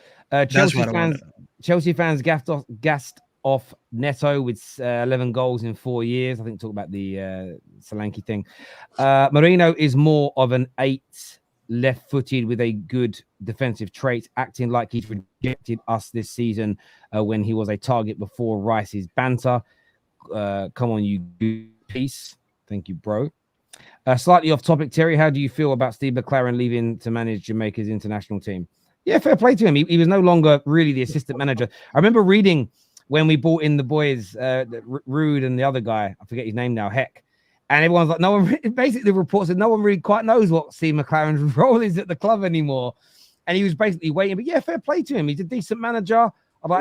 Chelsea fans gassed off Neto with 11 goals in 4 years. I think talk about the Solanke thing. Merino is more of an 8 left-footed with a good defensive trait, acting like he's rejected us this season when he was a target before Rice's banter. Come on, you piece. Thank you, bro. Slightly off topic, Terry, how do you feel about Steve McLaren leaving to manage Jamaica's international team? Yeah, fair play to him. He was no longer really the assistant manager. I remember reading when we brought in the boys, Rude and the other guy, I forget his name now, Heck. And everyone's like, no one, basically the report said no one really quite knows what Steve McLaren's role is at the club anymore. And he was basically waiting. But yeah, fair play to him. He's a decent manager.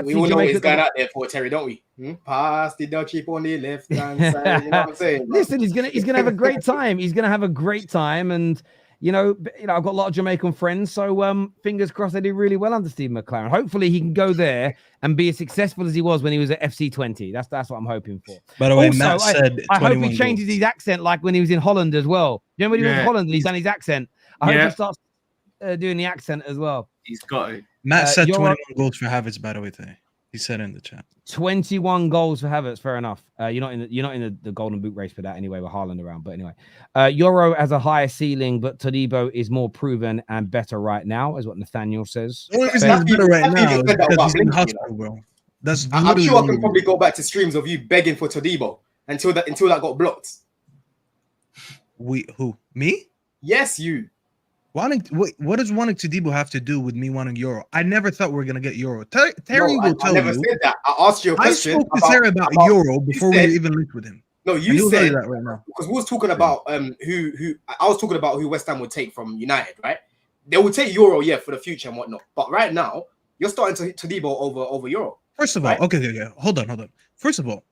We all know he's going out there for Terry, don't we? Pass the dutchie on the left hand side. You know what I'm saying? Listen, he's gonna have a great time. He's gonna have a great time, and you know, I've got a lot of Jamaican friends, so fingers crossed they do really well under Steve McLaren. Hopefully, he can go there and be as successful as he was when he was at FC20. That's what I'm hoping for. By the way, also, Matt said I hope he changes his accent like when he was in Holland as well. You know when he was in Holland and he's done his accent. I hope he starts doing the accent as well. He's got it. Matt said 21 goals for Havertz, by the way, today. He said in the chat. 21 goals for Havertz, fair enough. You're not in the golden boot race for that anyway, with Haaland around. But anyway, Euro has a higher ceiling, but Todibo is more proven and better right now, is what Nathaniel says. The only reason he's better right now is because he's in the hospital, bro. I'm sure I can probably go back to streams of you begging for Todibo until that got blocked. Who? Me? Yes, you. What does wanting Todibo have to do with me wanting Euro? I never thought we were going to get Euro. Terry will tell you. I never said that. I asked you a question. I spoke to Terry about Euro before we even linked with him. No, you said that right now. Because we was talking about who I was talking about who West Ham would take from United, right? They would take Euro, yeah, for the future and whatnot. But right now, you're starting to Todibo over Euro. First of all, okay. Hold on. First of all,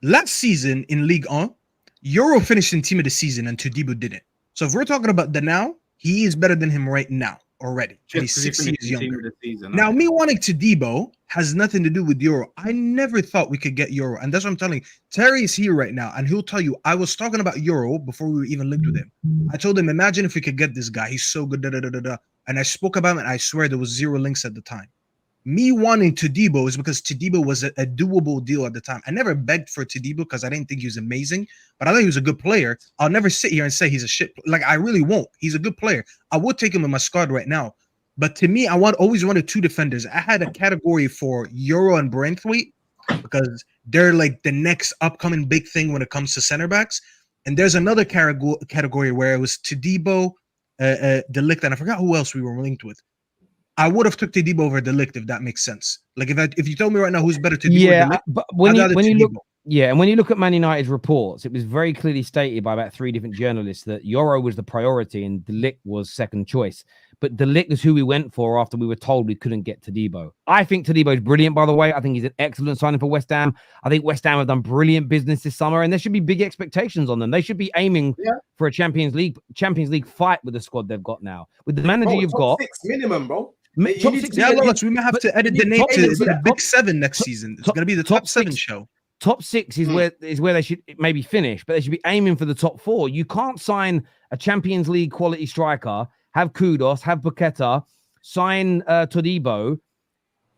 last season in Ligue 1, Euro finished in team of the season and Todibo didn't. So if we're talking about the now, he is better than him right now already. And he's 6 years younger. Now, me wanting Todibo has nothing to do with Euro. I never thought we could get Euro. And that's what I'm telling you. Terry is here right now, and he'll tell you, I was talking about Euro before we were even linked with him. I told him, imagine if we could get this guy. He's so good, And I spoke about him, and I swear there was 0 links at the time. Me wanting Todibo is because Todibo was a doable deal at the time. I never begged for Todibo because I didn't think he was amazing, but I thought he was a good player. I'll never sit here and say he's a shit. Like, I really won't. He's a good player. I would take him in my squad right now. But to me, I always wanted 2 defenders. I had a category for Euro and Braithwaite because they're like the next upcoming big thing when it comes to center backs. And there's another category where it was Todibo, De Ligt, and I forgot who else we were linked with. I would have took Todibo over De Ligt, if that makes sense. Like if you told me right now who's better, Todibo or De Ligt, but when you look at Man United's reports, it was very clearly stated by about 3 different journalists that Euro was the priority and De Ligt was second choice. But De Ligt is who we went for after we were told we couldn't get Todibo. I think Todibo is brilliant, by the way. I think he's an excellent signing for West Ham. I think West Ham have done brilliant business this summer, and there should be big expectations on them. They should be aiming for a Champions League fight with the squad they've got now. With the manager you've got, 6 minimum, bro. Top 6, we may have to edit the name to the Big 7 next season. It's going to be the top 7 show. Top 6 is where they should maybe finish, but they should be aiming for the top 4. You can't sign a Champions League quality striker, have Kudos, have Paqueta, sign Todibo,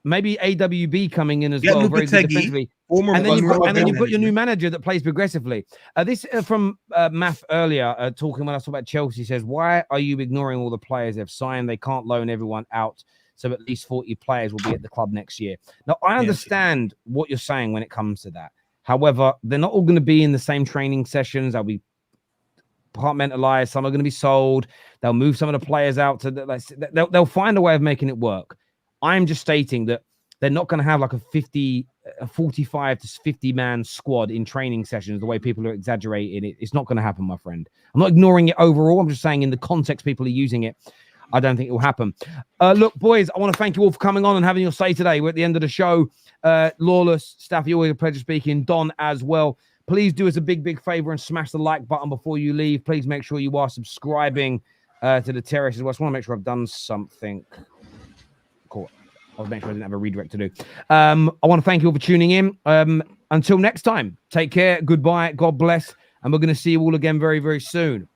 maybe AWB coming in as well, very good defensively. And then you've got your new manager that plays progressively. This from Math earlier, talking when I talked about Chelsea, says, why are you ignoring all the players they've signed? They can't loan everyone out, so at least 40 players will be at the club next year. Now, I understand what you're saying when it comes to that. However, they're not all going to be in the same training sessions. They'll be compartmentalized. Some are going to be sold. They'll move some of the players out. They'll find a way of making it work. I'm just stating that they're not going to have like a 45 to 50 man squad in training sessions the way people are exaggerating it. It's not going to happen, my friend. I'm not ignoring it overall. I'm just saying in the context people are using it, I don't think it will happen. Look, boys, I want to thank you all for coming on and having your say today. We're at the end of the show. Lawless, Staffy, always a pleasure speaking. Don as well. Please do us a big favor and smash the like button before you leave. Please make sure you are subscribing to the Terrace as well. I just want to make sure I've done something. Cool. I'll make sure I didn't have a redirect to do. I want to thank you all for tuning in. Until next time, take care. Goodbye. God bless. And we're going to see you all again very, very soon.